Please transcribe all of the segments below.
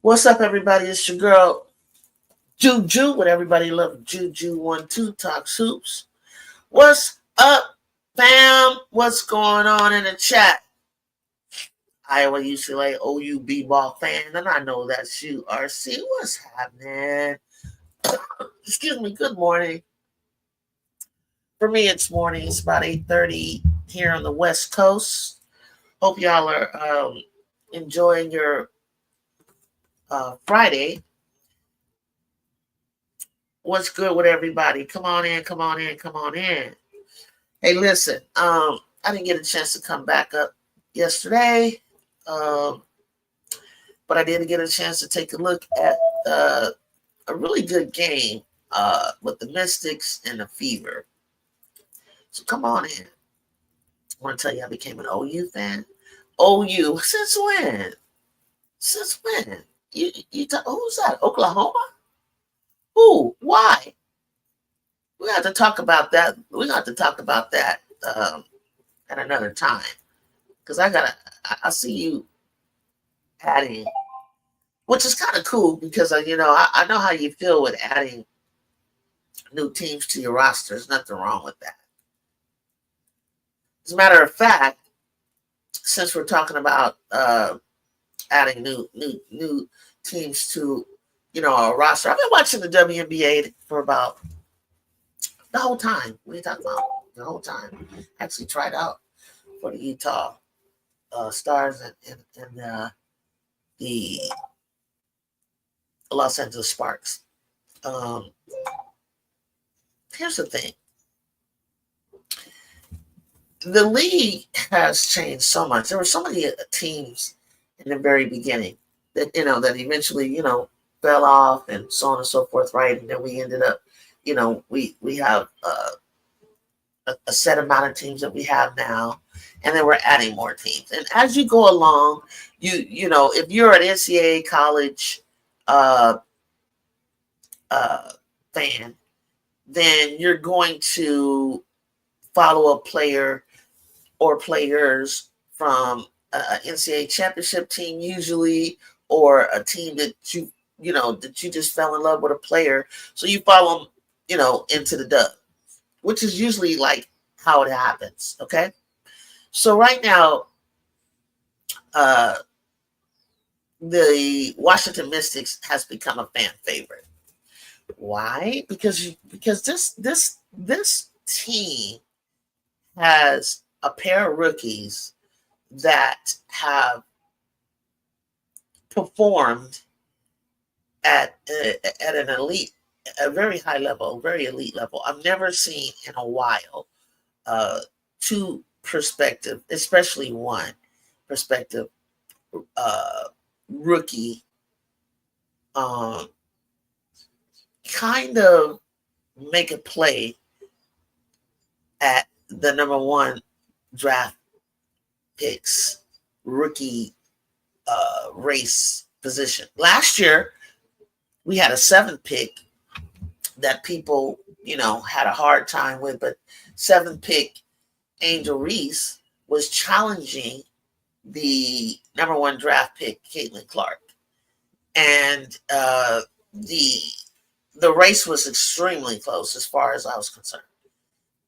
What's up, everybody? It's your girl, Juju, what everybody love, Juju12 Talks Hoops. What's up, fam? What's going on in the chat? Iowa, UCLA, OU B-ball fan, and I know that's you, RC. What's happening? Excuse me, good morning. For me, it's morning. It's about 8:30 here on the West Coast. Hope y'all are enjoying your Friday. What's good with everybody? Come on in, come on in, come on in. Hey, listen, I didn't get a chance to come back up yesterday, but I did get a chance to take a look at a really good game with the Mystics and the Fever. So come on in. I want to tell you I became an OU fan. OU, since when? Since when? Who's that? Oklahoma? Who? Why? We have to talk about that. We got to talk about that at another time. Because I see you adding, which is kind of cool because, I know how you feel with adding new teams to your roster. There's nothing wrong with that. As a matter of fact, since we're talking about adding new teams to, our roster, I've been watching the WNBA for about the whole time. What are you talking about? The whole time. Actually tried out for the Utah Stars and the Los Angeles Sparks. Here's the thing. The league has changed so much. There were so many teams in the very beginning that, that eventually, fell off and so on and so forth, right? And then we ended up, we have a set amount of teams that we have now, and then we're adding more teams. And as you go along, if you're an NCAA college fan, then you're going to follow a player or players from an NCAA championship team usually, or a team that that you just fell in love with a player. So you follow them, into the dub, which is usually like how it happens. Okay. So right now, the Washington Mystics has become a fan favorite. Why? Because this team has a pair of rookies that have performed at an elite, a very high level, very elite level. I've never seen in a while two perspective, especially one perspective rookie kind of make a play at the number one draft picks rookie race position. Last year, we had a 7th pick that people, had a hard time with, but 7th pick Angel Reese was challenging the number one draft pick, Caitlin Clark. And the race was extremely close as far as I was concerned.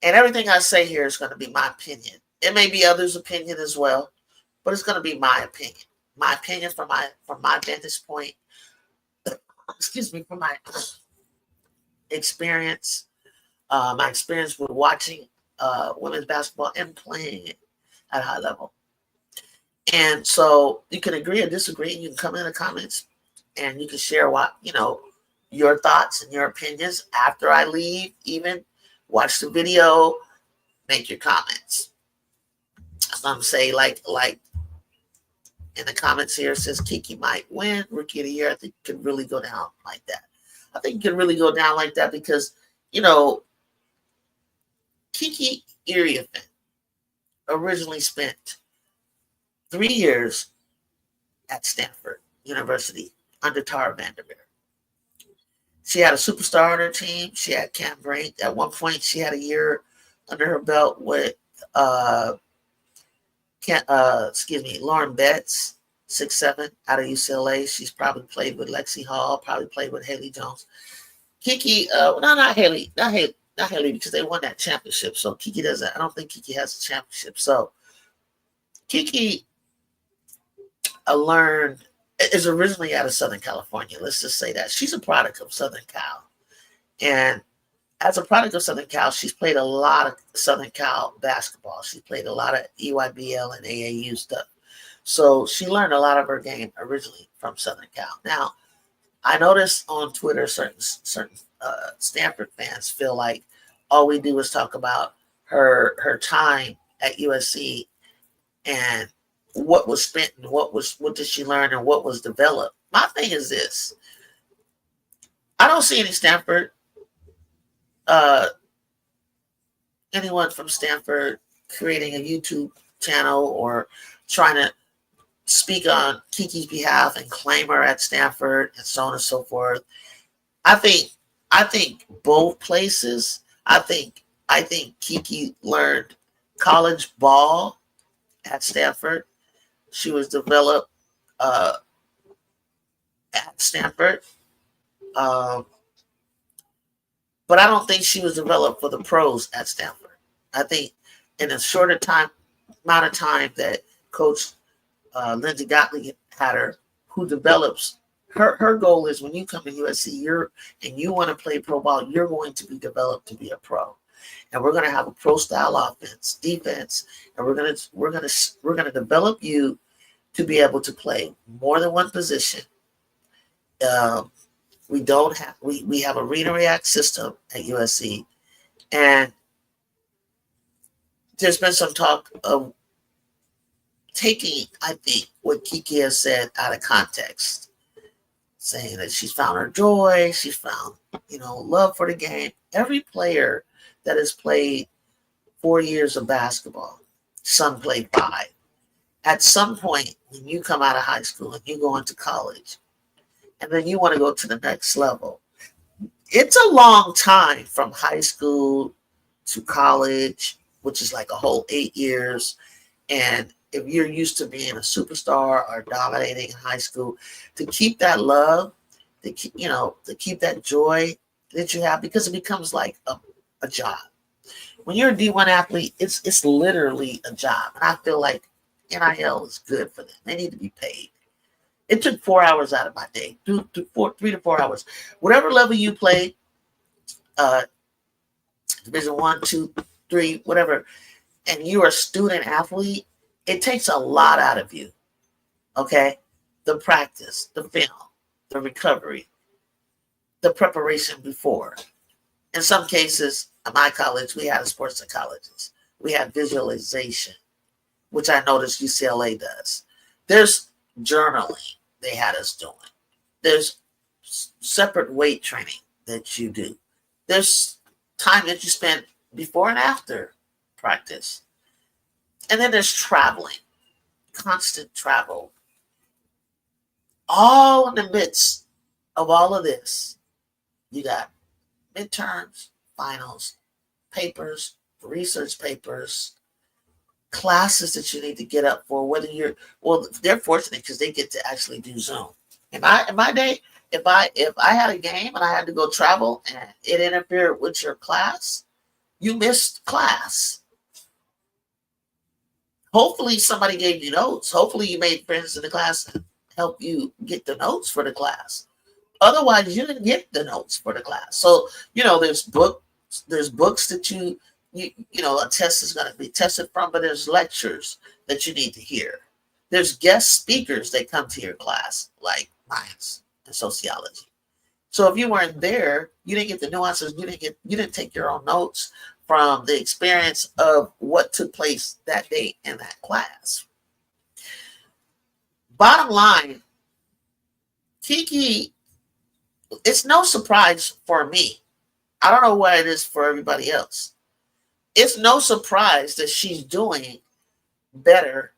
And everything I say here is going to be my opinion. It may be others' opinion as well, but it's going to be my opinion. My opinion from my vantage point. Excuse me, from my experience. My experience with watching women's basketball and playing it at a high level. And so you can agree or disagree. You can come in the comments and you can share what, your thoughts and your opinions after I leave. Even watch the video, make your comments. Some say like in the comments here, it says Kiki might win Rookie of the Year. I think it could really go down like that. I think it could really go down like that because, Kiki Improving originally spent 3 years at Stanford University under Tara Vanderveer. She had a superstar on her team. She had Cam Brink. At one point, she had a year under her belt with Lauren Betts, 6'7", out of UCLA. She's probably played with Lexi Hall, probably played with Haley Jones. Kiki, not Haley, because they won that championship. So Kiki doesn't. I don't think Kiki has a championship. So Kiki is originally out of Southern California. Let's just say that she's a product of Southern Cal, and as a product of Southern Cal, she's played a lot of Southern Cal basketball. She's played a lot of EYBL and AAU stuff. So she learned a lot of her game originally from Southern Cal. Now, I noticed on Twitter certain Stanford fans feel like all we do is talk about her time at USC and what was spent and what did she learn and what was developed. My thing is this: I don't see any Stanford. Anyone from Stanford creating a YouTube channel or trying to speak on Kiki's behalf and claim her at Stanford and so on and so forth. I think both places. I think Kiki learned college ball at Stanford. She was developed at Stanford. But I don't think she was developed for the pros at Stanford. I think in a shorter amount of time that Coach Lindsay Gottlieb had her, who develops her goal is when you come to USC, and you want to play pro ball, you're going to be developed to be a pro, and we're going to have a pro style offense, defense, and we're going to develop you to be able to play more than one position. We have a read and react system at USC, and there's been some talk of taking, I think, what Kiki has said out of context, saying that she's found her joy, she's found, love for the game. Every player that has played 4 years of basketball, some played 5. At some point, when you come out of high school and you go into college, and then you want to go to the next level, it's a long time from high school to college, which is like a whole 8 years. And if you're used to being a superstar or dominating in high school, to keep that love, to keep that joy that you have, because it becomes like a job. When you're a D1 athlete, it's literally a job. And I feel like NIL is good for them. They need to be paid. It took 4 hours out of my day, 3 to 4 hours. Whatever level you play, Division 1, 2, 3, whatever, and you're a student athlete, it takes a lot out of you. Okay? The practice, the film, the recovery, the preparation before. In some cases, at my college, we had a sports psychologist. We had visualization, which I noticed UCLA does. There's journaling they had us doing. There's separate weight training that you do. There's time that you spend before and after practice. And then there's traveling, constant travel. All in the midst of all of this, you got midterms, finals, papers, research papers, classes that you need to get up for, they're fortunate because they get to actually do Zoom. In my day, if I had a game and I had to go travel and it interfered with your class, you missed class. Hopefully somebody gave you notes. Hopefully you made friends in the class and help you get the notes for the class. Otherwise, you didn't get the notes for the class. So, there's books that a test is going to be tested from, but there's lectures that you need to hear. There's guest speakers that come to your class, like science and sociology. So if you weren't there, you didn't get the nuances. You didn't take your own notes from the experience of what took place that day in that class. Bottom line, Kiki, it's no surprise for me. I don't know why it is for everybody else. It's no surprise that she's doing better,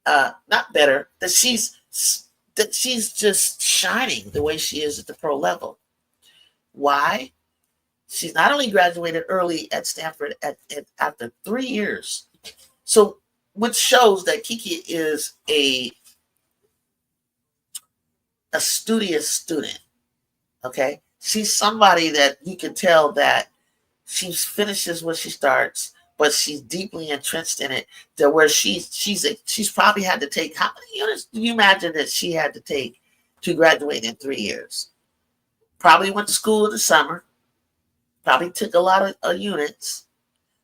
not better, that she's just shining the way she is at the pro level. Why? She's not only graduated early at Stanford after 3 years, so which shows that Kiki is a studious student. Okay, she's somebody that you can tell that she finishes what she starts, but she's deeply entrenched in it. To where she's probably had to take, how many units do you imagine that she had to take to graduate in 3 years? Probably went to school in the summer. Probably took a lot of units,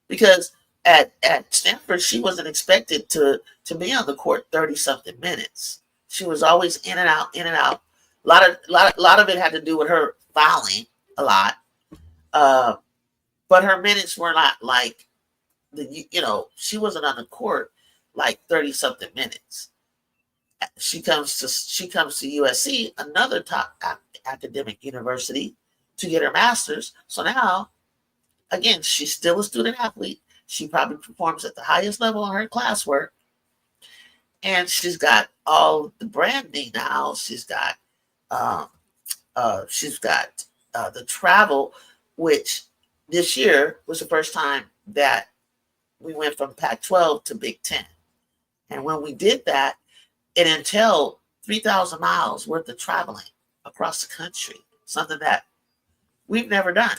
because at Stanford she wasn't expected to be on the court 30 something minutes. She was always in and out, in and out. A lot of it had to do with her fouling a lot, uh, but her minutes were not like she wasn't on the court like 30 something minutes. She comes to USC, another top academic university, to get her master's. So now, again, she's still a student athlete. She probably performs at the highest level in her classwork, and she's got all the branding now. Um, she's got the travel, which this year was the first time that we went from Pac-12 to Big Ten. And when we did that, it entailed 3,000 miles worth of traveling across the country, something that we've never done.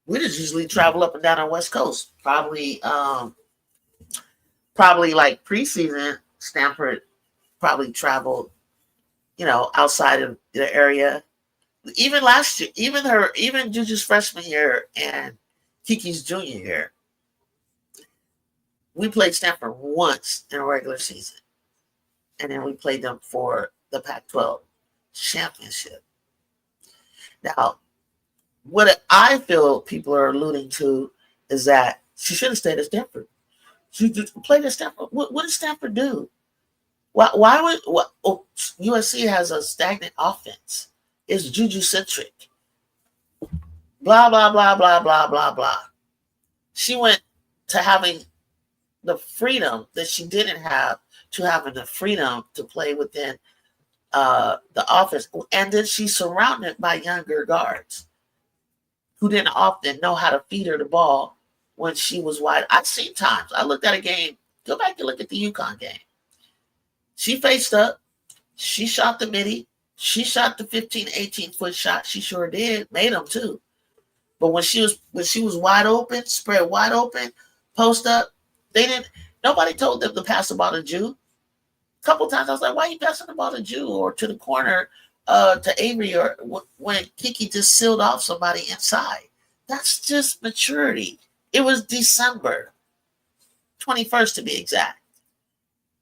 We just usually travel up and down our West Coast. Probably like preseason, Stanford probably traveled, outside of the area. Even last year, even Juju's freshman year and Kiki's junior year, we played Stanford once in a regular season, and then we played them for the Pac-12 championship. Now, what I feel people are alluding to is that she should have stayed at Stanford. She played at Stanford. What did Stanford do? Why would USC has a stagnant offense? It's Juju centric. Blah blah blah blah blah blah blah. She went to having the freedom that she didn't have, to having the freedom to play within the offense, and then she's surrounded by younger guards who didn't often know how to feed her the ball when she was wide. I've seen times. I looked at a game. Go back and look at the UConn game. She faced up. She shot the midi. She shot the 15, 18-foot shot. She sure did. Made them too. But when she was wide open, spread wide open, post up, nobody told them to pass the ball to Jew. A couple times I was like, why are you passing the ball to Jew or to the corner to Avery, or when Kiki just sealed off somebody inside? That's just maturity. It was December 21st to be exact.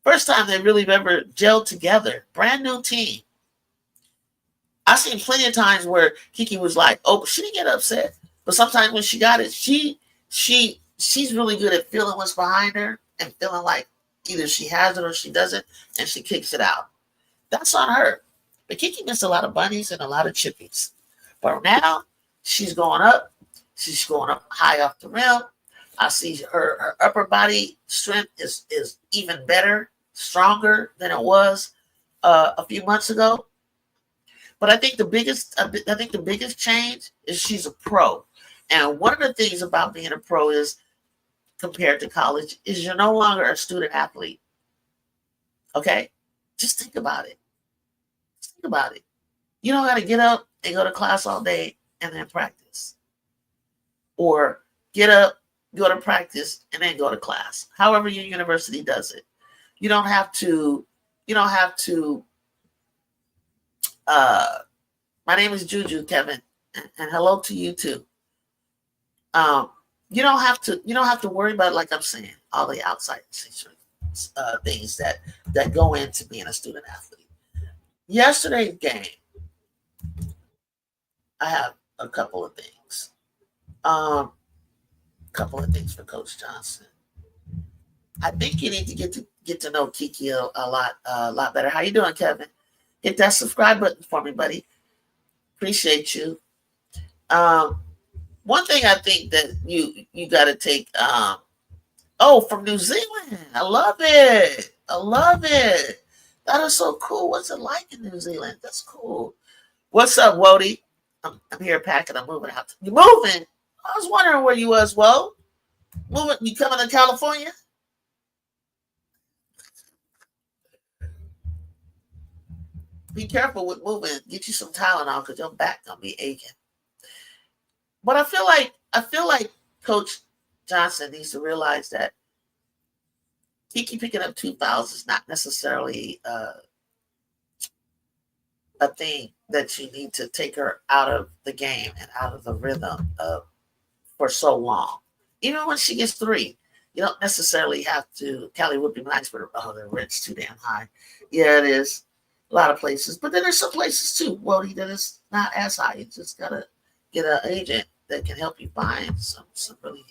First time they really ever gelled together. Brand new team. I've seen plenty of times where Kiki was like, oh, she didn't get upset. But sometimes when she got it, she's really good at feeling what's behind her and feeling like either she has it or she doesn't, and she kicks it out. That's on her. But Kiki missed a lot of bunnies and a lot of chippies. But now she's going up. She's going up high off the rim. I see her upper body strength is even better, stronger than it was a few months ago. But I think the biggest change is she's a pro. And one of the things about being a pro is, compared to college, is you're no longer a student athlete. Okay? Just think about it. Think about it. You don't got to get up and go to class all day and then practice. Or get up, go to practice, and then go to class. However your university does it. You don't have to, my name is Juju, Kevin, and hello to you too. You don't have to worry about, like I'm saying, all the outside things that go into being a student athlete. Yesterday's game, I have a couple of things. Couple of things for Coach Johnson. I think you need to get to know Kiki a lot better. How you doing, Kevin? Hit that subscribe button for me, buddy. Appreciate you. Um, One thing I think that you got to take. Oh, from New Zealand. I love it. I love it. That is so cool. What's it like in New Zealand? That's cool. What's up, Wody? I'm here packing. I'm moving out. You moving? I was wondering where you was, Wo. Moving? You coming to California? Be careful with moving. Get you some Tylenol because your back gonna be aching. But I feel like Coach Johnson needs to realize that Kiki picking up 2 fouls is not necessarily a thing that you need to take her out of the game and out of the rhythm of for so long. Even when she gets three, you don't necessarily have to. Cali would be nice, but oh, the rent's too damn high. Yeah, it is. A lot of places, but then there's some places too, Wody, that is not as high. You just gotta get an agent that can help you find some really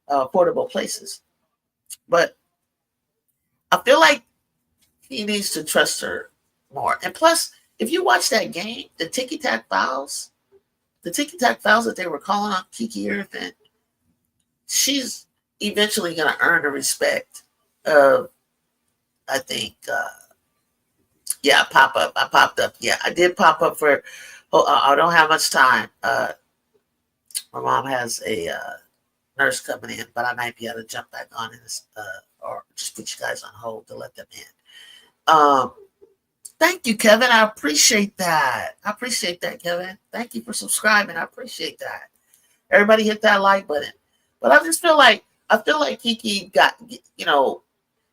affordable places. But I feel like he needs to trust her more. And plus, if you watch that game, the ticky tack fouls that they were calling on Kiki Irvin, she's eventually going to earn the respect of, I think, pop up. I popped up. Yeah, I did pop up for, I don't have much time. My mom has a nurse coming in, but I might be able to jump back on or just put you guys on hold to let them in. Thank you, Kevin. I appreciate that. Kevin. Thank you for subscribing. I appreciate that. Everybody hit that like button. But I feel like Kiki got,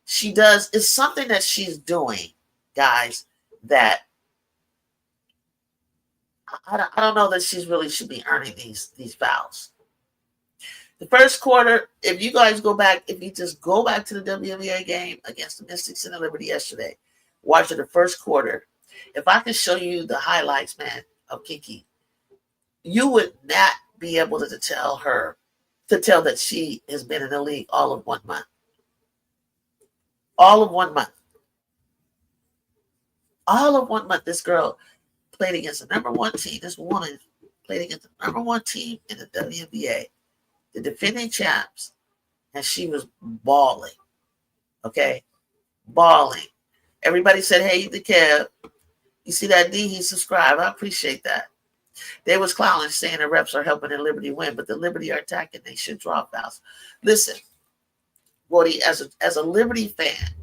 she does. It's something that she's doing, guys. That I don't know that she's really should be earning these fouls. The first quarter, if you guys go back, if you just go back to the WNBA game against the Mystics and the Liberty yesterday, watch the first quarter. If I can show you the highlights, man, of Kiki, you would not be able to tell that she has been in the league all of 1 month. All of 1 month. All of 1 month. This girl played against the number one team. This woman played against the number one team in the WNBA, the defending champs, and she was balling. Okay? Balling. Everybody said, hey, the Kev. You see that D? He subscribed. I appreciate that. They was clowning, saying the reps are helping the Liberty win, but the Liberty are attacking. They should draw fouls. Listen, Woody, as a Liberty fan,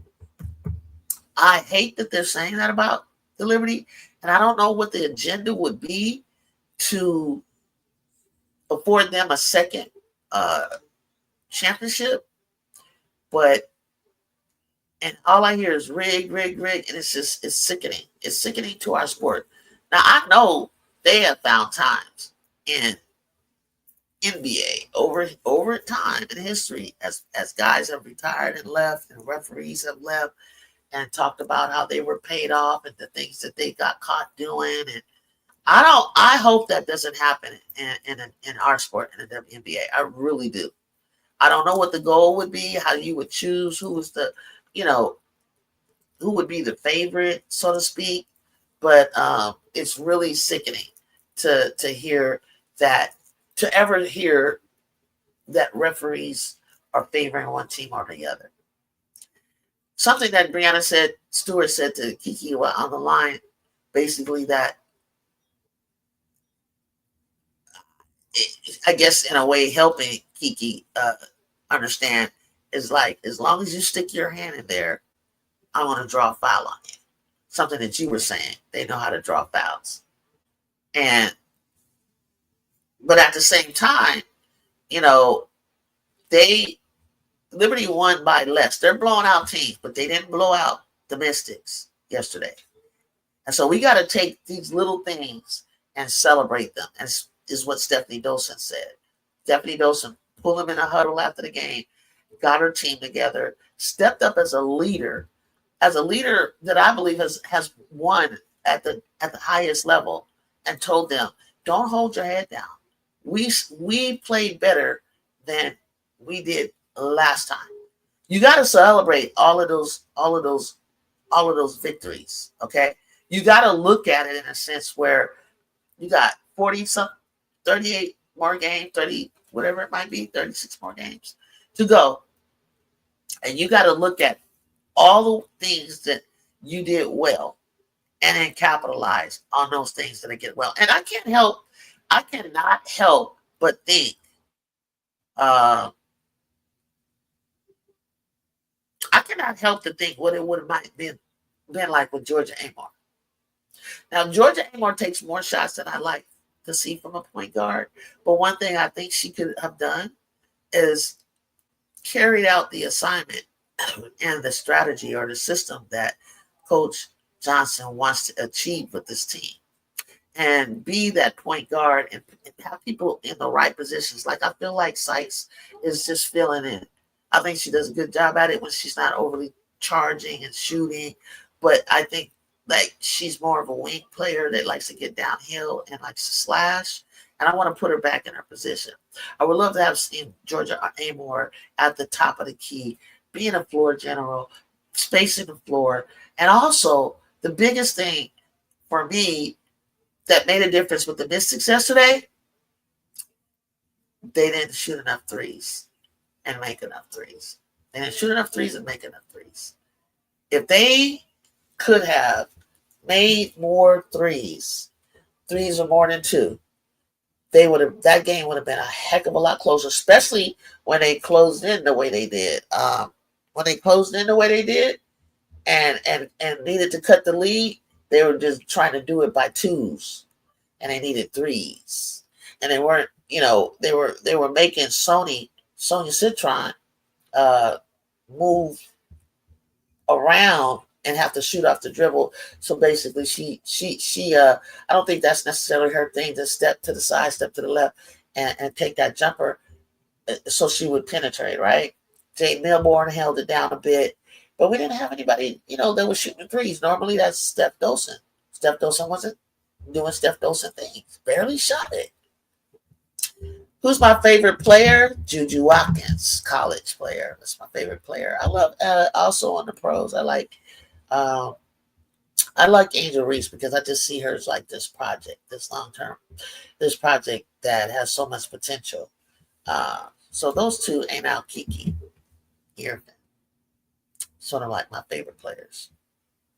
I hate that they're saying that about the Liberty, and I don't know what the agenda would be to afford them a second championship, and all I hear is rig, and it's sickening. It's sickening to our sport. Now, I know they have found times in NBA over time in history as guys have retired and left and referees have left and talked about how they were paid off and the things that they got caught doing. And I hope that doesn't happen in our sport in the WNBA. I really do. I don't know what the goal would be, how you would choose who was the, who would be the favorite, so to speak. But it's really sickening to hear that, to ever hear that referees are favoring one team or the other. Something that Stewart said to Kiki on the line, basically that, I guess in a way helping Kiki understand is like, as long as you stick your hand in there, I want to draw a foul on you. Something that you were saying, they know how to draw fouls. But at the same time, Liberty won by less. They're blowing out teams, but they didn't blow out the Mystics yesterday. And so we got to take these little things and celebrate them, as is what Stephanie Dolson said. Stephanie Dolson pulled them in a huddle after the game, got her team together, stepped up as a leader that I believe has won at the highest level and told them, don't hold your head down. We played better than we did last time. You got to celebrate all of those victories. Okay, you got to look at it in a sense where you got 40 some 38 more games, 30 whatever it might be, 36 more games to go, and you got to look at all the things that you did well and then capitalize on those things that I get well. And I cannot help but think, uh, I cannot help to think what it would have might been like with Georgia Amor. Now, Georgia Amor takes more shots than I like to see from a point guard. But one thing I think she could have done is carried out the assignment and the strategy or the system that Coach Johnson wants to achieve with this team, and be that point guard and have people in the right positions. Like, I feel like Sykes is just filling in. I think she does a good job at it when she's not overly charging and shooting, but I think like she's more of a wing player that likes to get downhill and likes to slash. And I want to put her back in her position. I would love to have seen Georgia Amor at the top of the key, being a floor general, spacing the floor. And also, the biggest thing for me that made a difference with the Mystics yesterday, they didn't shoot enough threes and make enough threes. They didn't shoot enough threes and make enough threes. If they could have made more threes or more than two, that game would have been a heck of a lot closer, especially when they closed in the way they did. When they closed in the way they did and needed to cut the lead, they were just trying to do it by twos, and they needed threes. And they weren't, they were making Sonia Citron move around and have to shoot off the dribble. So basically she I don't think that's necessarily her thing, to step to the side, step to the left, and take that jumper so she would penetrate, right? Jade Milborn held it down a bit, but we didn't have anybody, that was shooting threes. Normally that's Steph Dolson. Steph Dolson wasn't doing Steph Dolson things. Barely shot it. Who's my favorite player? Juju Watkins, college player. That's my favorite player. I love also on the pros. Um, I like Angel Reese because I just see her as like this project, this long term, this project that has so much potential. So those two ain't out Kiki here. Sort of like my favorite players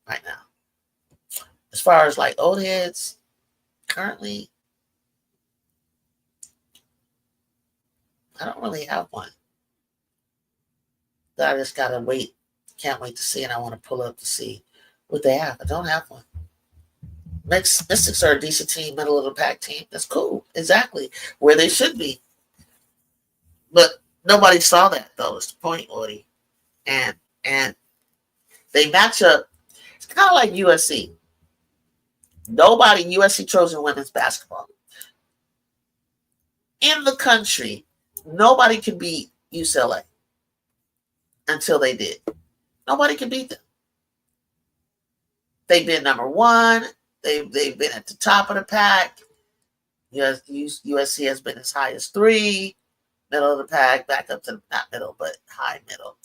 right now. As far as like old heads, currently, I don't really have one. That I just gotta wait. Can't wait to see, and I want to pull up to see what they have. I don't have one. Mystics are a decent team, middle of the pack team. That's cool. Exactly where they should be. But nobody saw that though. It's the point, Woody. And they match up. It's kind of like USC. Nobody, USC Trojan women's basketball in the country, nobody could beat UCLA until they did. Nobody could beat them. They've been number one. They've been at the top of the pack. USC has been as high as 3, middle of the pack, back up to not middle, but high middle.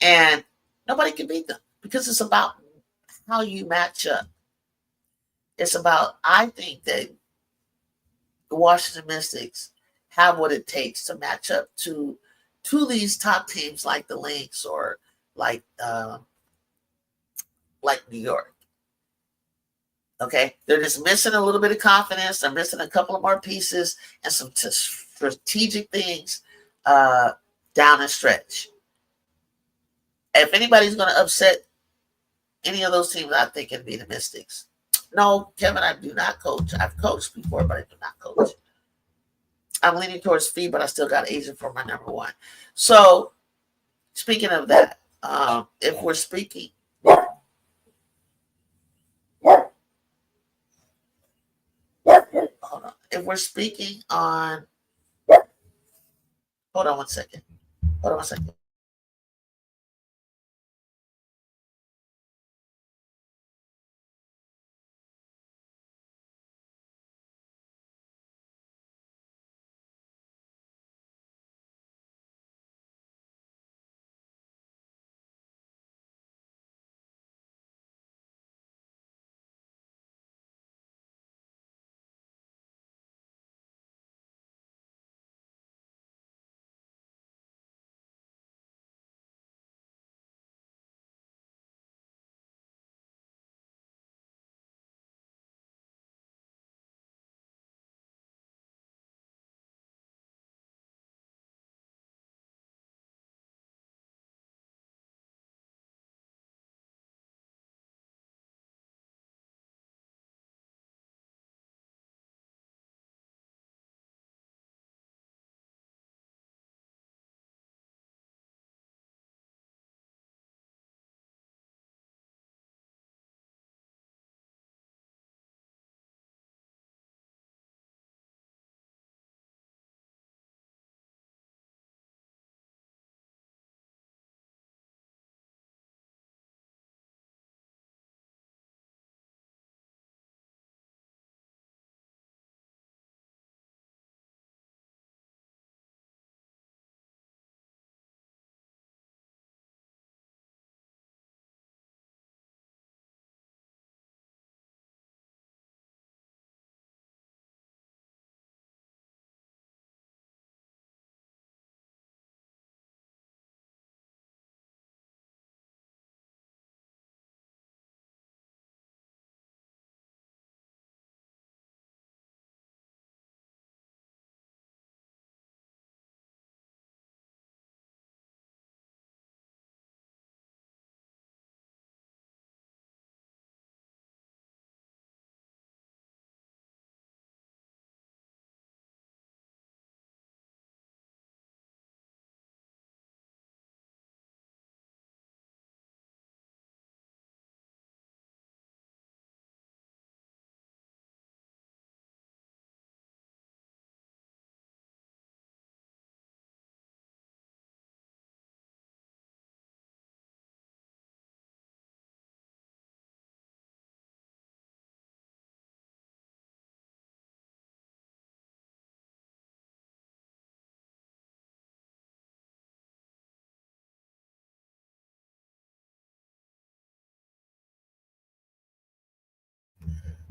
And nobody can beat them because it's about how you match up. It's about, I think that the Washington Mystics have what it takes to match up to these top teams like the Lynx or like New York. Okay, they're just missing a little bit of confidence. They're missing a couple of more pieces and some strategic things down the stretch. If anybody's going to upset any of those teams, I think it'd be the Mystics. No, Kevin, I do not coach. I've coached before, but I do not coach. I'm leaning towards fee, but I still got agent for my number one. So, speaking of that, if we're speaking, hold on. If we're speaking on, hold on one second. Hold on one second.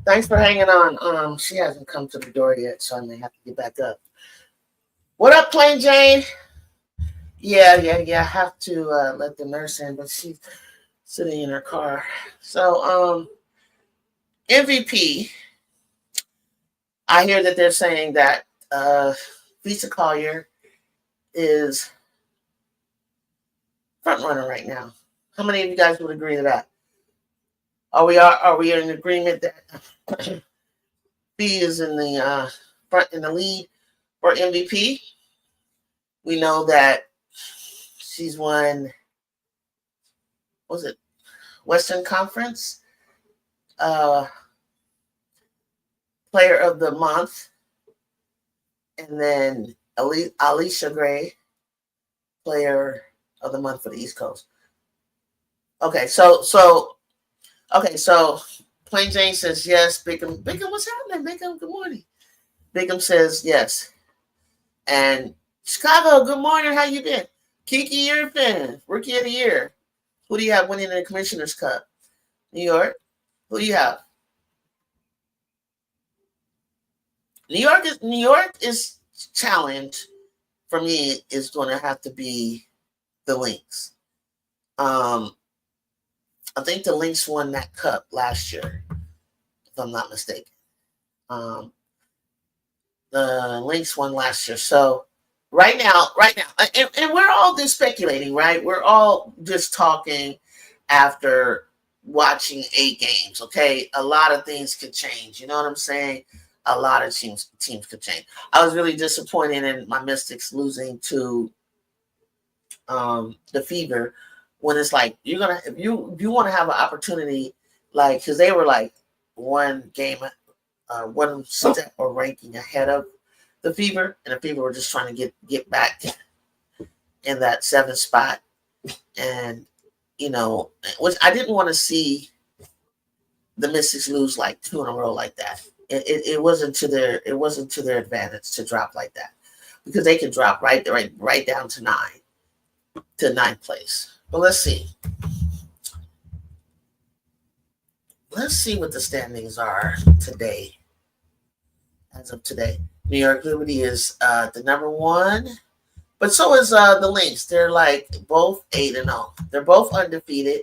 Thanks for hanging on. She hasn't come to the door yet, so I may have to get back up. What up, Plain Jane? Yeah. I have to let the nurse in, but she's sitting in her car. So, MVP. I hear that they're saying that Lisa Collier is front runner right now. How many of you guys would agree to that? Are we in agreement that B is in the front in the lead for MVP? We know that she's won. What was it Western Conference uh, Player of the Month, and then Alicia Gray, Player of the Month for the East Coast. Okay, so Plain Jane says yes. Bickham, what's happening? Bickham, good morning. Bickham says yes. And Chicago, good morning. How you been? Kiki Improving, Rookie of the Year. Who do you have winning the Commissioner's Cup? New York. Who do you have? New York is challenge for me is going to have to be the Lynx. I think the Lynx won that cup last year, if I'm not mistaken. Um, the Lynx won last year. So right now, and we're all just speculating, right? We're all just talking after watching 8 games. Okay, a lot of things could change. You know what I'm saying? A lot of teams could change. I was really disappointed in my Mystics losing to the Fever when it's like you're gonna if you want to have an opportunity, like because they were like one game, one step or ranking ahead of the Fever, and the Fever were just trying to get back in that 7th spot, and which I didn't want to see the Mystics lose like 2 in a row like that. It wasn't to their advantage to drop like that, because they can drop right down to 9th place. But let's see. Let's see what the standings are today. As of today, New York Liberty is the number 1, but so is the Lynx. They're like both 8-0. They're both undefeated.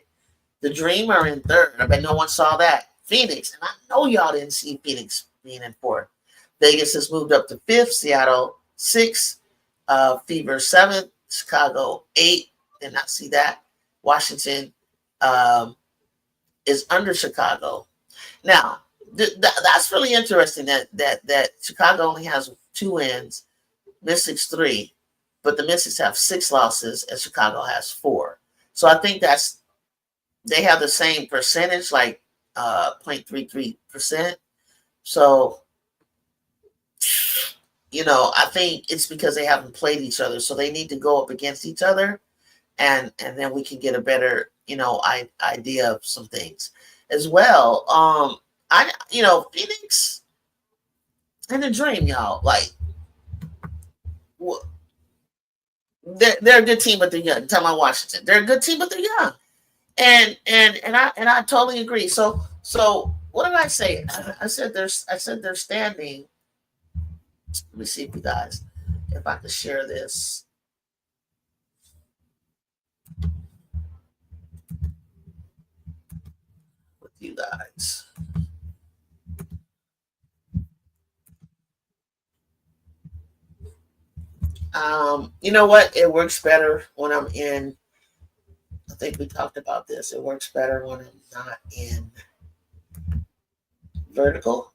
The Dream are in 3rd. I bet no one saw that. Phoenix, and I know y'all didn't see Phoenix being in 4th. Vegas has moved up to 5th. Seattle 6th. Fever 7th. Chicago 8th. Did not see that. Washington is under Chicago. Now, that's really interesting that Chicago only has 2 wins, Mystics 3, but the Mystics have 6 losses and Chicago has 4. So I think they have the same percentage, like 0.33%. So, I think it's because they haven't played each other. So they need to go up against each other, and then we can get a better, idea of some things as well. Phoenix and the Dream, y'all, like they're a good team, but they're young. Tell my Washington, they're a good team, but they're young, and I totally agree. So what did I say? I said they're standing. Let me see if I could share this with you guys. You know what? It works better when I'm in. I think we talked about this. It works better when I'm not in vertical.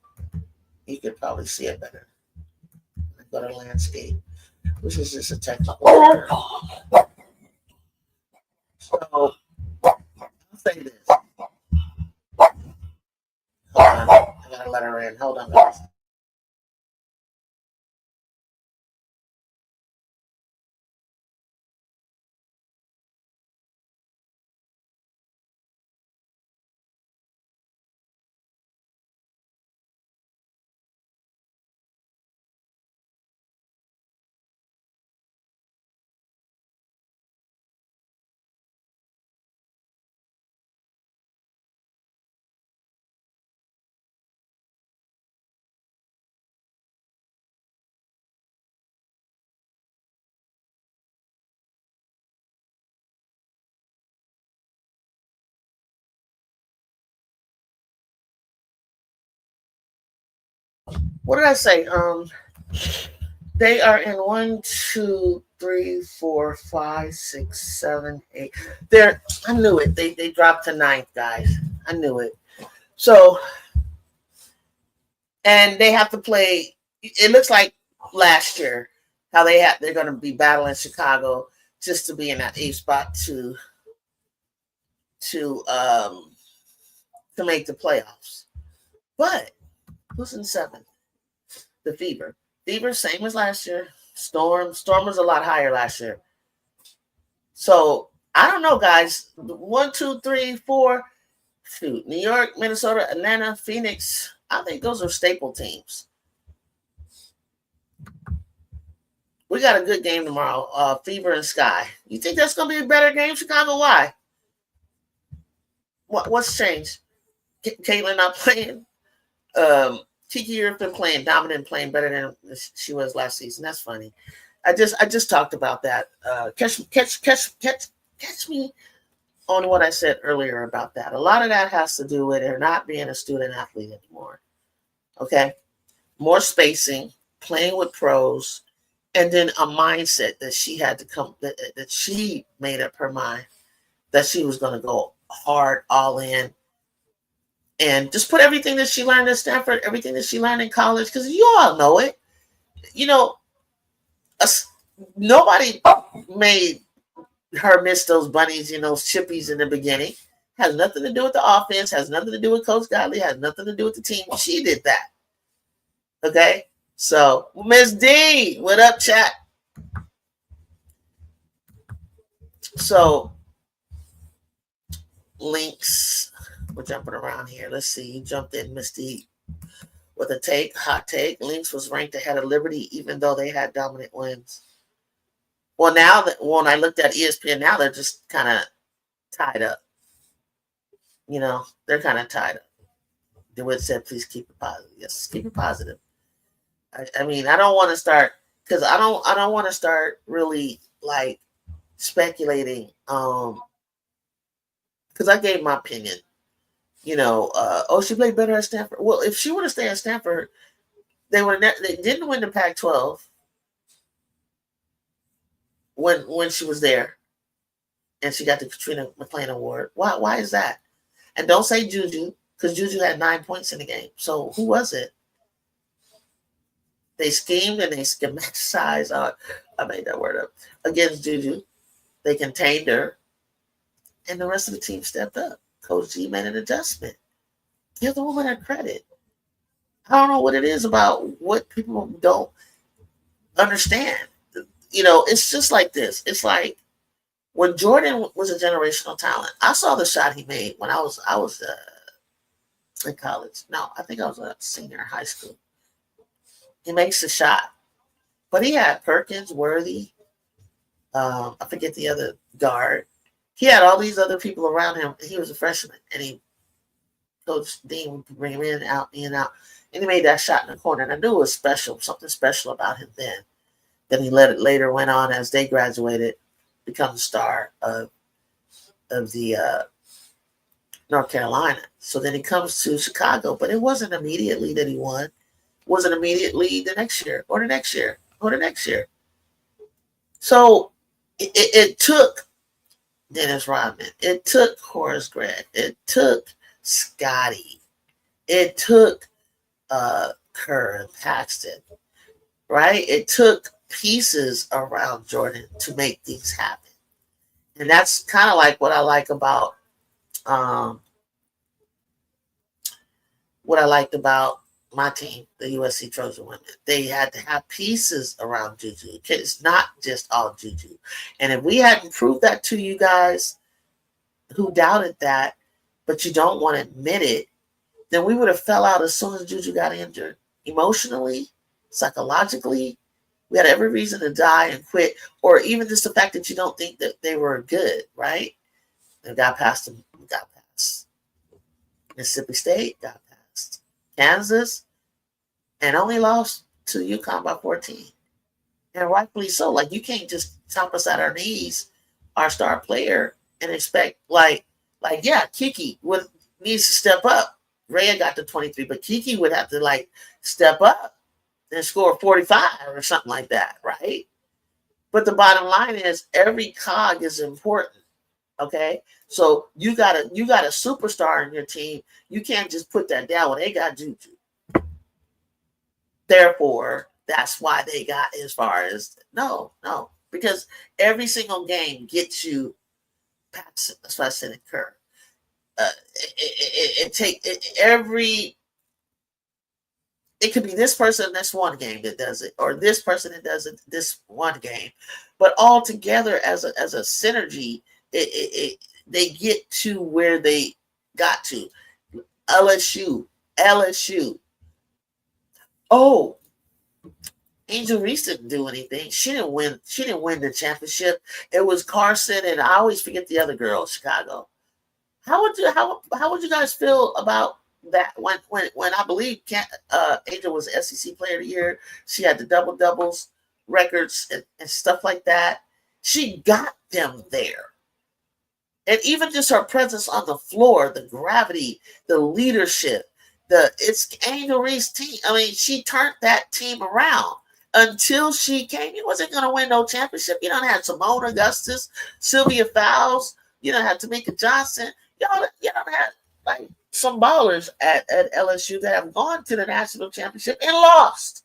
You could probably see it better. I go to landscape, which is just a technical term. So I'll say this. Hold on. I gotta let her in. Hold on, guys. What did I say? They are in 1, 2, 3, 4, 5, 6, 7, 8. They're I knew it. They dropped to ninth, guys. I knew it. So and they have to play. It looks like last year how they're going to be battling Chicago just to be in that eighth spot to um to make the playoffs. But who's in seventh? The Fever. Fever same as last year. Storm was a lot higher last year. So I don't know, guys. 1, 2, 3, 4. Shoot, New York, Minnesota, Atlanta, Phoenix. I think those are staple teams. We got a good game tomorrow. Fever and Sky. You think that's going to be a better game, Chicago? Why? What's changed? Caitlin not playing. Kiki Improving playing dominant, playing better than she was last season. That's funny. I just talked about that. Catch me on what I said earlier about that. A lot of that has to do with her not being a student athlete anymore. Okay, more spacing, playing with pros, and then a mindset that she had to come that she made up her mind that she was going to go hard, all in, and just put everything that she learned at Stanford, everything that she learned in college, because you all know it. You know, nobody made her miss those bunnies, chippies in the beginning. Has nothing to do with the offense, has nothing to do with Coach Godley, has nothing to do with the team. She did that. Okay? So, Miss D, what up, chat? So, links. We're jumping around here. Let's see. You jumped in, Miss D, with a hot take. Lynx was ranked ahead of Liberty, even though they had dominant wins. Well, now that when I looked at ESPN, now they're just kind of tied up. They're kind of tied up. DeWitt said, please keep it positive. Yes, keep it positive. I mean, I don't want to start because I don't want to start really like speculating. Because I gave my opinion. She played better at Stanford. Well, if she would have stayed at Stanford, they didn't win the Pac-12 when she was there, and she got the Katrina McClain Award. Why is that? And don't say Juju, because Juju had 9 points in the game. So who was it? They schemed and they schematized. I made that word up against Juju. They contained her, and the rest of the team stepped up. Coach G made an adjustment. Give the woman her credit. I don't know what it is about what people don't understand. It's just like this. It's like when Jordan was a generational talent. I saw the shot he made when I was in college. No, I think I was a senior in high school. He makes the shot, but he had Perkins, Worthy. I forget the other guard. He had all these other people around him. He was a freshman, and Coach Dean would bring him in, out, and he made that shot in the corner. And I knew it was special, something special about him then. Then he later went on as they graduated, become the star of the North Carolina. So then he comes to Chicago, but it wasn't immediately that he won. It wasn't immediately the next year or the next year or the next year. So it took Dennis Rodman. It took Horace Grant. It took Scotty. It took Kerr and Paxton. Right? It took pieces around Jordan to make things happen. And that's kind of like what I like about my team, the USC Trojan women. They had to have pieces around Juju. It's not just all Juju. And if we hadn't proved that to you guys who doubted that, but you don't want to admit it, then we would have fell out as soon as Juju got injured. Emotionally, psychologically, we had every reason to die and quit, or even just the fact that you don't think that they were good, right? And got past them. We got past Mississippi State, got past Kansas, and only lost to UConn by 14. And rightfully so. Like, you can't just top us at our knees, our star player, and expect, Kiki needs to step up. Rhea got to 23, but Kiki would have to, step up and score 45 or something like that, right? But the bottom line is every cog is important. Okay, so you got a superstar in your team. You can't just put that down when they got juju. Therefore, that's why they got as far as no, because every single game gets you past it. That's why I said it, Kerr. Every. It could be this person in this one game that does it, or this person that does it this one game, but all together as a synergy, they get to where they got to. LSU. Oh, Angel Reese didn't do anything. She didn't win. She didn't win the championship. It was Carson, and I always forget the other girl, Chicago. How would you guys feel about that when I believe Angel was SEC Player of the Year? She had the double doubles records and stuff like that. She got them there. And even just her presence on the floor, the gravity, the leadership, it's Angel Reese's team. I mean, she turned that team around until she came. You wasn't going to win no championship. You don't have Simone Augustus, Sylvia Fowles. You don't have Tamika Johnson. You don't have like some ballers at LSU that have gone to the national championship and lost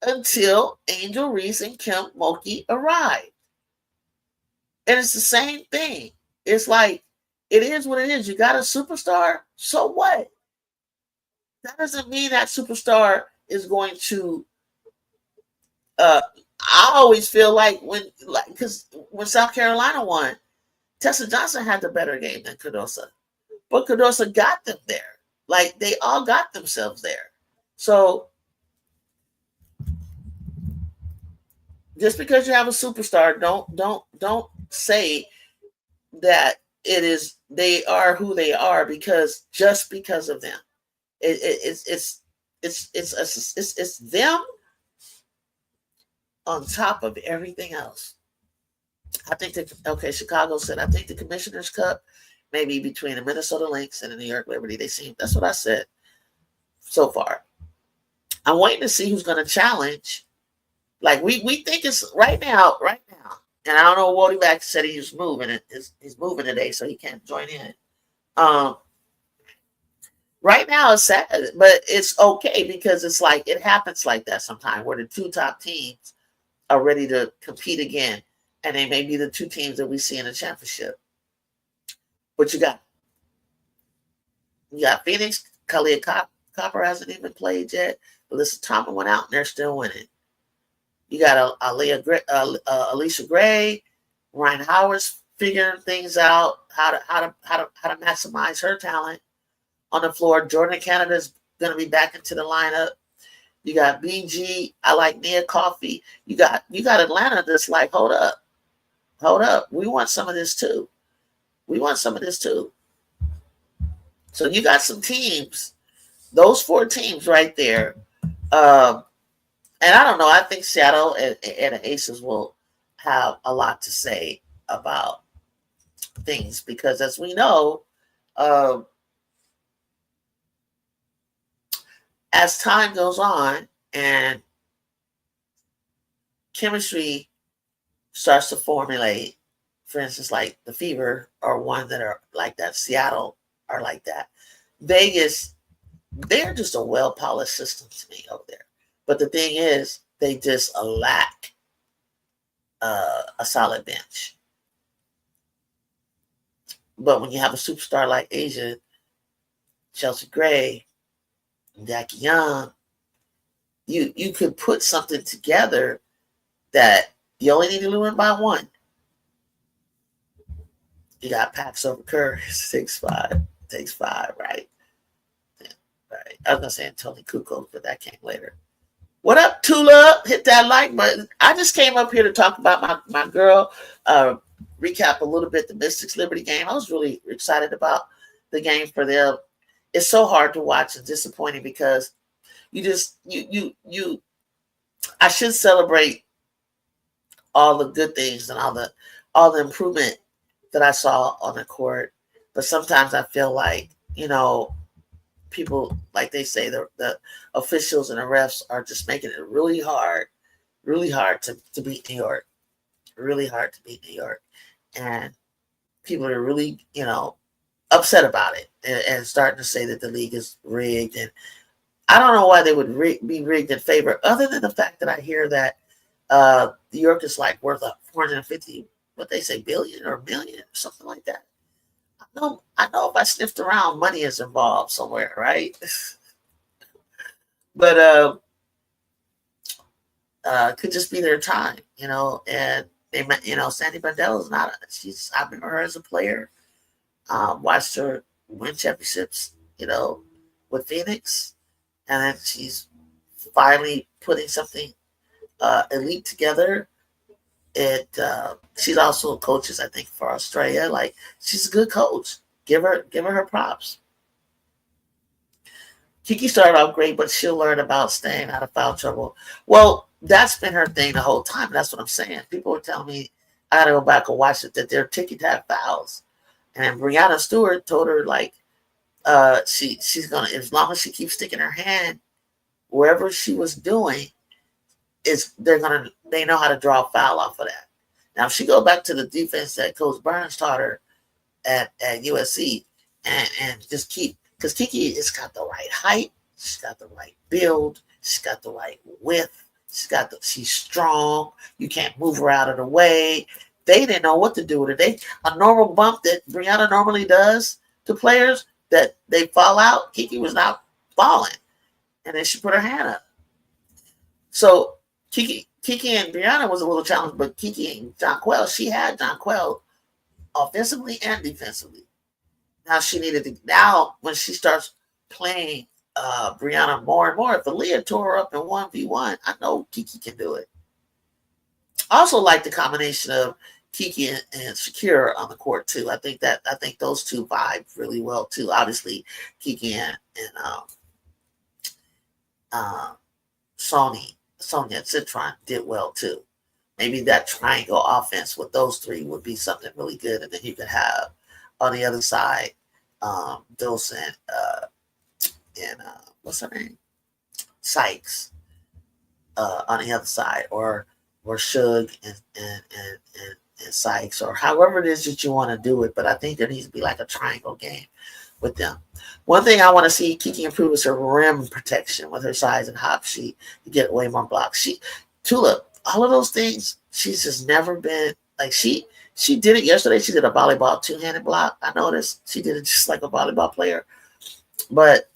until Angel Reese and Kim Mulkey arrived. And it's the same thing. It's like, it is what it is. You got a superstar, so what? That doesn't mean that superstar is going to. I always feel like because when South Carolina won, Tessa Johnson had the better game than Cardoso, but Cardoso got them there. Like they all got themselves there. So just because you have a superstar, don't say that they are who they are because of them. It's them on top of everything else. I think Chicago said, I think the Commissioner's Cup may be between the Minnesota Lynx and the New York Liberty. That's what I said so far. I'm waiting to see who's going to challenge. Like we think it's right now. And I don't know, Wody Back said he's moving. He's moving today, so he can't join in. Right now it's sad, but it's okay because it's like it happens like that sometimes where the two top teams are ready to compete again, and they may be the two teams that we see in the championship. But you got Phoenix. Kalia Copper hasn't even played yet. Alyssa Thomas went out, and they're still winning. You got Alicia Gray, Ryan Howard's figuring things out, how to maximize her talent on the floor. Jordan Canada's going to be back into the lineup. You got BG. I like Nia Coffey. You got Atlanta that's like, hold up. We want some of this too. So you got some teams, those 4 teams right there. And I don't know. I think Seattle and the Aces will have a lot to say about things because, as we know, as time goes on and chemistry starts to formulate, for instance, like the Fever are one that are like that. Seattle are like that. Vegas, they're just a well-polished system to me over there. But the thing is, they just lack a solid bench. But when you have a superstar like Asia, Chelsea Gray, Jackie Young, you could put something together that you only need to win by 1. You got Pax over Kerr, 6'5", takes 5, right? Right. I was gonna say Tony Kukoc, but that came later. What up, Tula? Hit that like button. I just came up here to talk about my girl. Recap a little bit the Mystics Liberty game. I was really excited about the game for them. It's so hard to watch and disappointing because I should celebrate all the good things and all the improvement that I saw on the court. But sometimes I feel like, people, like they say, the officials and the refs are just making it really hard to beat New York. Really hard to beat New York. And people are really, upset about it and starting to say that the league is rigged. And I don't know why they would be rigged in favor, other than the fact that I hear that New York is like worth 450, what they say, billion or million or something like that. I know if I sniffed around, money is involved somewhere, right? But could just be their time, and they, Sandy Mandela's not, I remember her as a player, watched her win championships, with Phoenix, and then she's finally putting something elite together. She's also coaches, I think, for Australia. Like, she's a good coach. Give her props. Kiki started off great, but she'll learn about staying out of foul trouble. Well, that's been her thing the whole time. That's what I'm saying. People were telling me I gotta go back and watch it, that they're ticky-tack fouls. And Brianna Stewart told her, like, she's gonna, as long as she keeps sticking her hand wherever she was doing, they know how to draw a foul off of that. Now, if she go back to the defense that Coach Burns taught her at USC and just keep, because Kiki has got the right height, she's got the right build, she's got the right width, she's strong. You can't move her out of the way. They didn't know what to do with her. A normal bump that Brianna normally does to players that they fall out, Kiki was not falling, and then she put her hand up. So Kiki and Brianna was a little challenged, but Kiki and Jonquel, she had Jonquel offensively and defensively. Now she needed to. Now when she starts playing Brianna more and more, if Aaliyah tore her up in 1v1, I know Kiki can do it. I also like the combination of Kiki and Shakira on the court too. I think those two vibe really well too. Obviously, Kiki and Sonia Citron did well too. Maybe that triangle offense with those three would be something really good, and then you could have on the other side, Dawson and what's her name, Sykes on the other side, or Suge and Sykes, or however it is that you want to do it. But I think there needs to be like a triangle game with them. One thing I want to see Kiki improve is her rim protection with her size and hop. She get way more blocks. Tulip, all of those things, she's just never been like she did it yesterday. She did a volleyball two-handed block. I noticed she did it just like a volleyball player, but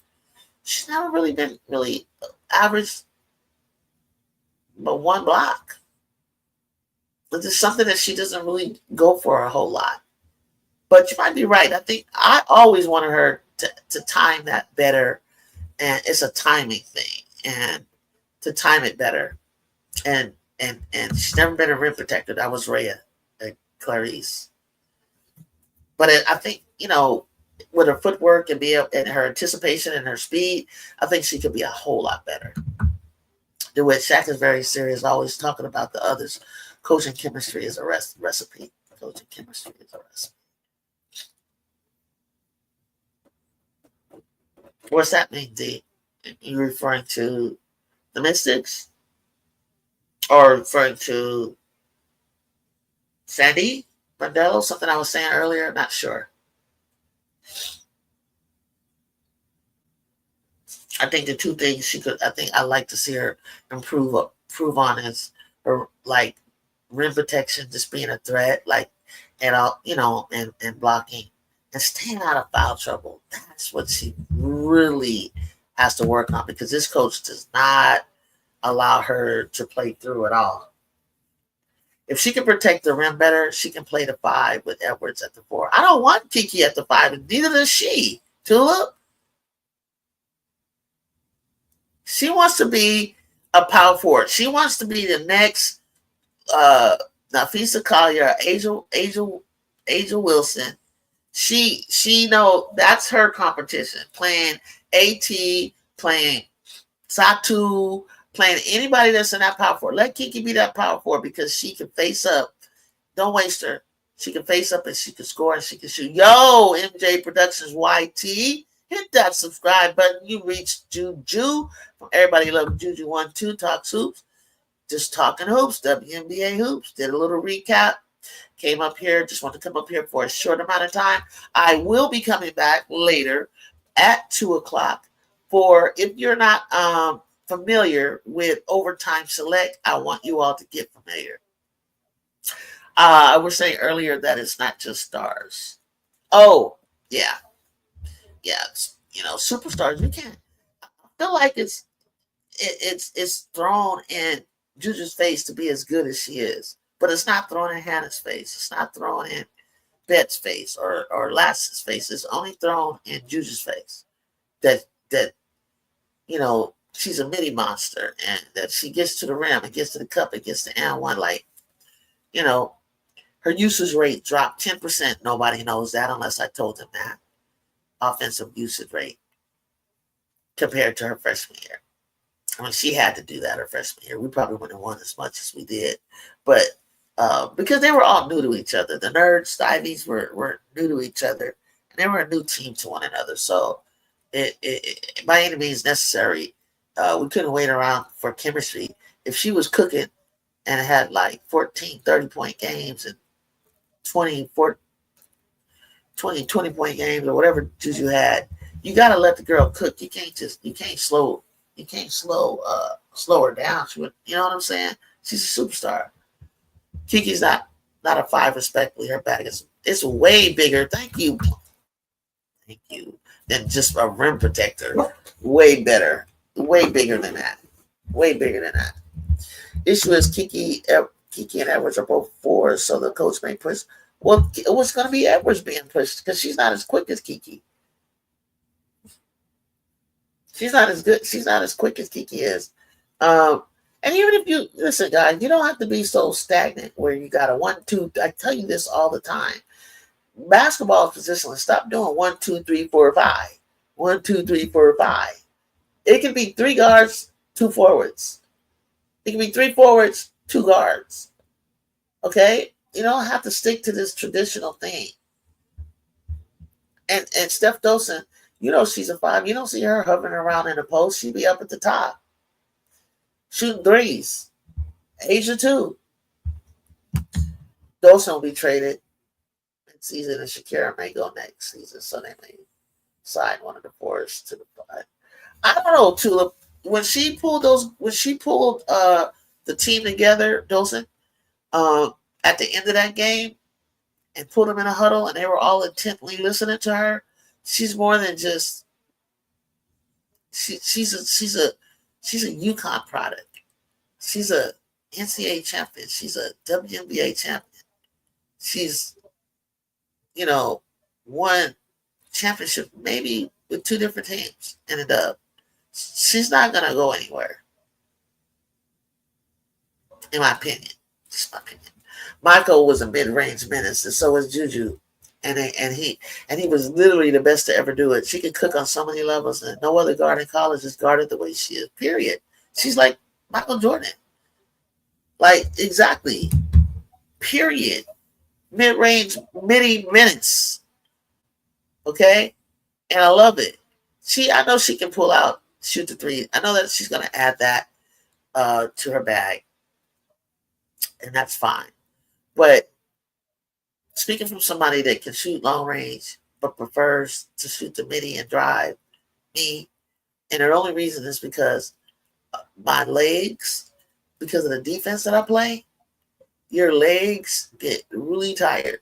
she's never really been really average, but one block. But it's something that she doesn't really go for a whole lot. But you might be right. I think I always wanted her to time that better, and it's a timing thing, and to time it better. And she's never been a rim protector. That was Rhea and Clarice. But I think, with her footwork and and her anticipation and her speed, I think she could be a whole lot better. The way Shaq is very serious, always talking about the others. Coaching chemistry is a recipe. Coaching chemistry is a recipe. What's that mean, D? You referring to the Mystics? Or referring to Sandy Mandela? Something I was saying earlier? Not sure. I think the two things I'd like to see her improve on is her, like, rim protection, just being a threat, like, and blocking and staying out of foul trouble. That's what she really has to work on, because this coach does not allow her to play through at all. If she can protect the rim better, she can play the 5 with Edwards at the 4. I don't want Kiki at the 5, and neither does she. Tulip. She wants to be a power forward. She wants to be the next Nafisa Collier, Angel Wilson. She know that's her competition. Playing AT, playing Satu, playing anybody that's in that power forward. Let Kiki be that power forward, because she can face up. Don't waste her. She can face up and she can score and she can shoot. Yo, MJ Productions YT. hit that subscribe button. You reached Juju from Everybody Love Juju 1-2 Talks Hoops. Just talking hoops, WNBA hoops. Did a little recap. Came up here, just want to come up here for a short amount of time. I will be coming back later at 2 o'clock for, if you're not familiar with Overtime Select, I want you all to get familiar. I was saying earlier that it's not just stars. Oh, yeah. Yeah. Superstars, you can't. I feel like it's thrown in Juju's face to be as good as she is. But it's not thrown in Hannah's face. It's not thrown in Bet's face or Lass's face. It's only thrown in Juju's face. That she's a mini monster and that she gets to the rim and gets to the cup and gets to N1. Like, her usage rate dropped 10%. Nobody knows that unless I told them that. Offensive usage rate compared to her freshman year. I mean, she had to do that her freshman year. We probably wouldn't have won as much as we did. But because they were all new to each other. The nerds, the Ivies were new to each other. And they were a new team to one another. So it by any means necessary, we couldn't wait around for chemistry. If she was cooking and had like 14, 30-point games and 20-point games or whatever Juju had, you got to let the girl cook. You can't slow her down. You know what I'm saying? She's a superstar. Kiki's not a 5, respectfully. Her bag is way bigger. Thank you. Than just a rim protector. Way better. Way bigger than that. Issue is Kiki and Edwards are both 4s, so the coach may push. Well, it was going to be Edwards being pushed because she's not as quick as Kiki. She's not as good. She's not as quick as Kiki is. And even if you listen, guys, you don't have to be so stagnant where you got a 1-2. I tell you this all the time. Basketball is positionless. Stop doing 1, 2, 3, 4, 5. 1, 2, 3, 4, 5. It can be 3 guards, 2 forwards. It can be 3 forwards, 2 guards. Okay? You don't have to stick to this traditional thing. And Steph Dosen, she's a 5. You don't see her hovering around in the post. She'd be up at the top. Shooting 3s. Asia too. Dosen will be traded next season, and Shakira may go next season, so they may sign one of the 4s to the 5. I don't know, Tulip. When she pulled the team together, Dosen, at the end of that game, and put them in a huddle, and they were all intently listening to her. She's more than just. She's a UConn product. She's a NCAA champion. She's a WNBA champion. She's, won championship maybe with 2 different teams in a dub. She's not gonna go anywhere, in my opinion. Just my opinion. Michael was a mid-range menace, and so was Juju. And he was literally the best to ever do it. She could cook on so many levels, and no other guard in college is guarded the way she is, period. She's like Michael Jordan. Like, exactly. Period. Mid-range, many minutes. Okay? And I love it. I know she can pull out, shoot the 3. I know that she's going to add that to her bag. And that's fine. But speaking from somebody that can shoot long range, but prefers to shoot the midi and drive, me, and the only reason is because my legs, because of the defense that I play, your legs get really tired.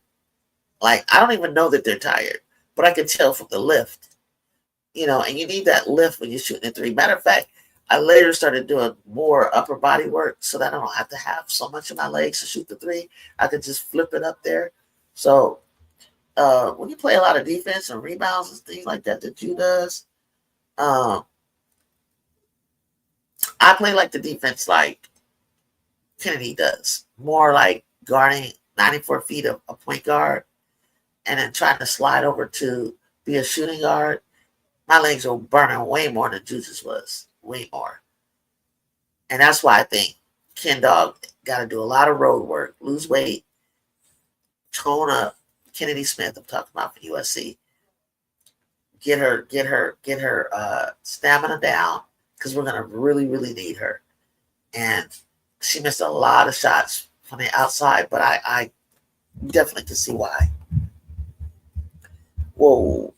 Like, I don't even know that they're tired, but I can tell from the lift. And you need that lift when you're shooting a 3. Matter of fact, I later started doing more upper body work so that I don't have to have so much of my legs to shoot the 3. I could just flip it up there. So when you play a lot of defense and rebounds and things like that you does, I play like the defense like Kennedy does. More like guarding 94 feet of a point guard and then trying to slide over to be a shooting guard. My legs were burning way more than Juju's was. Way more. And that's why I think Ken Dog got to do a lot of road work, lose weight, tone up. Kennedy Smith, I'm talking about for USC. get her stamina down, because we're gonna really, really need her. And she missed a lot of shots from the outside, but I definitely can see why. Whoa.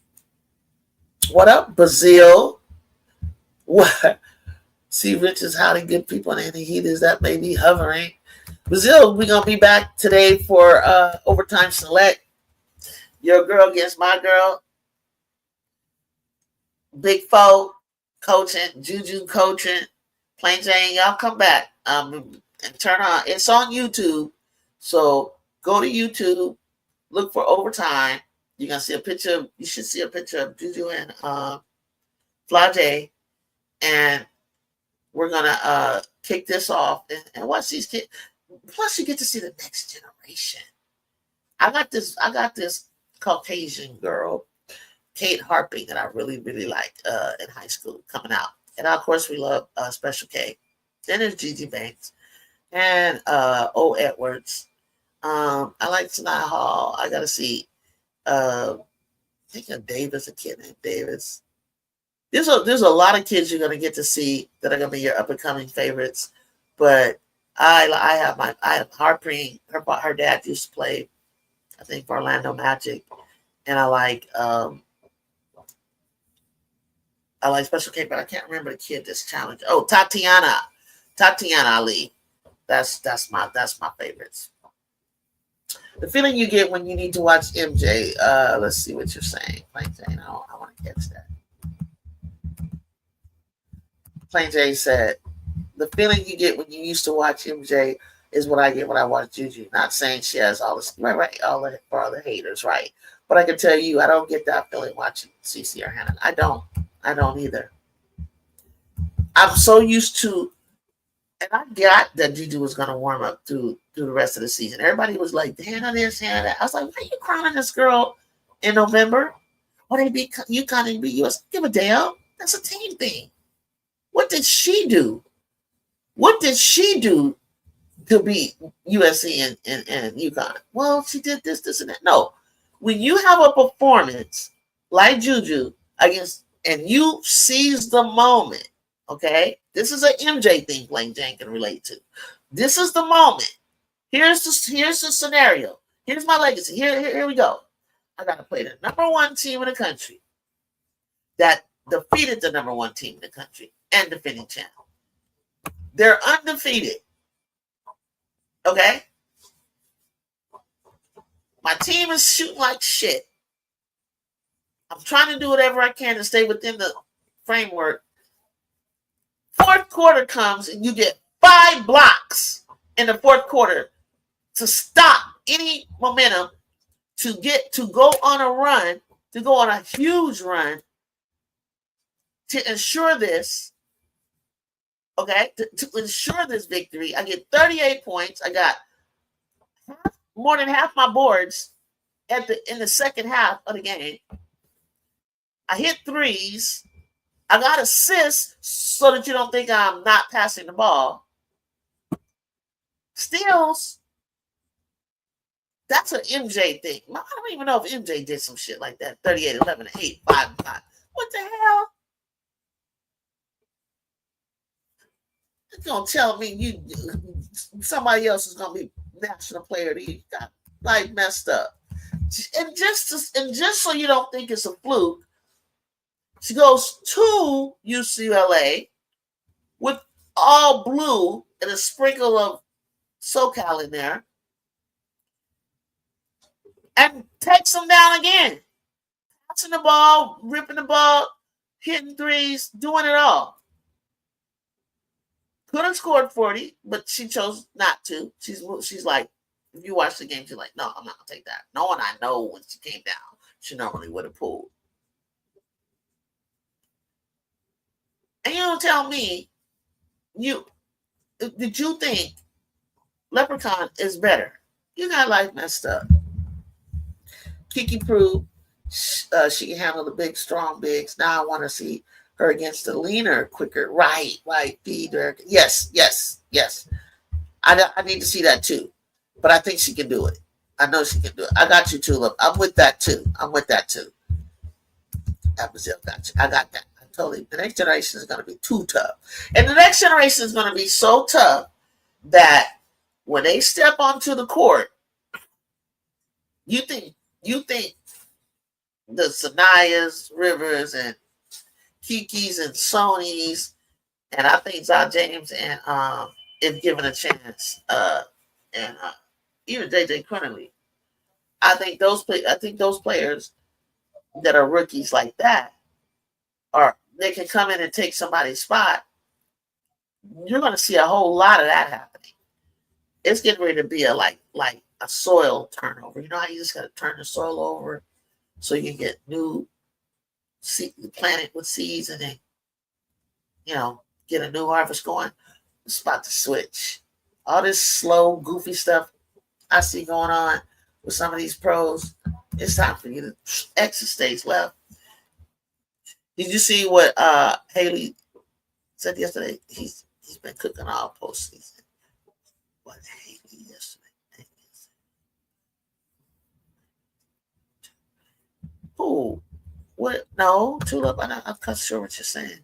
What up, Brazil? What? See, Rich is howdy, good people, and any heat is that may be hovering. Brazil, we're going to be back today for Overtime Select. Your girl against my girl. Big Foe coaching, Juju coaching, Plain Jane. Y'all come back and turn on. It's on YouTube. So go to YouTube, look for Overtime. You're going to see a picture. You should see a picture of Juju and Flage. And we're going to kick this off and watch these kids. Plus, you get to see the next generation. I got this Caucasian girl, Kate Harping, that I really, really liked in high school coming out. And of course, we love Special K. Then there's Gigi Banks and O. Edwards. I like Sanaa Hall. I got to see, I think of Davis, a kid named Davis. There's a lot of kids you're going to get to see that are going to be your up and coming favorites. But I have Harping. Her dad used to play, I think, for Orlando Magic, and I like Special K, but I can't remember the kid that's challenged. Oh, Tatiana Ali. That's my favorites. The feeling you get when you need to watch MJ. Let's see what you're saying, Plain Jane. I want to catch that. Plain Jane said, the feeling you get when you used to watch MJ is what I get when I watch Juju. Not saying she has all this, right, all the haters, right? But I can tell you, I don't get that feeling watching CeCe or Hannah. I don't either. I'm so used to, and I got that Juju was going to warm up through the rest of the season. Everybody was like, Hannah this, Hannah that. I was like, why are you crowning this girl in November? Or they beat UConn and beat US? Give a damn. That's a team thing. What did she do? What did she do to beat USC and UConn? Well, she did this, and that. No. When you have a performance like Juju against, and you seize the moment, okay? This is an MJ thing Plain Jane can relate to. This is the moment. Here's the scenario. Here's my legacy. Here we go. I got to play the number one team in the country that defeated the number one team in the country and defending champ. They're undefeated. Okay? My team is shooting like shit. I'm trying to do whatever I can to stay within the framework. Fourth quarter comes and you get 5 blocks in the fourth quarter to stop any momentum to go on a run, to go on a huge run to ensure this. Okay, to ensure this victory, I get 38 points. I got more than half my boards in the second half of the game. I hit threes. I got assists so that you don't think I'm not passing the ball. Steals. That's an MJ thing. I don't even know if MJ did some shit like that. 38, 11, 8, 5, 5. What the hell? Gonna tell me somebody else is gonna be national player of the year? Got like messed up. And just so you don't think it's a fluke, she goes to UCLA with all blue and a sprinkle of SoCal in there, and takes them down again. Passing the ball, ripping the ball, hitting threes, doing it all. Could have scored 40, but she chose not to. She's like, if you watch the game, she's like, no, I'm not going to take that. Knowing I know when she came down, she normally would have pulled. And you don't tell me, did you think Leprechaun is better? You got life messed up. Kiki proved she can handle the big, strong bigs. Now I want to see her against the leaner, quicker. Right. Feed her. Yes. I need to see that too. But I think she can do it. I know she can do it. I got you, Tulip. I'm with that too. Brazil got you. I got that. I totally. The next generation is going to be too tough, and the next generation is going to be so tough that when they step onto the court, you think the Sanayas, Rivers, and Kikis and Sonys, and I think Zah James and if given a chance, and even JJ Crunley. I think those players that are rookies like that are they can come in and take somebody's spot. You're going to see a whole lot of that happening. It's getting ready to be a like a soil turnover. You know how you just got to turn the soil over so you can get new plant it with seeds and then get a new harvest going. It's about to switch. All this slow, goofy stuff I see going on with some of these pros. It's time for you to exit stage left. Did you see what Haley said yesterday? He's been cooking all postseason. What Haley yesterday? Who? What? No, Tulip. I'm not sure what you're saying.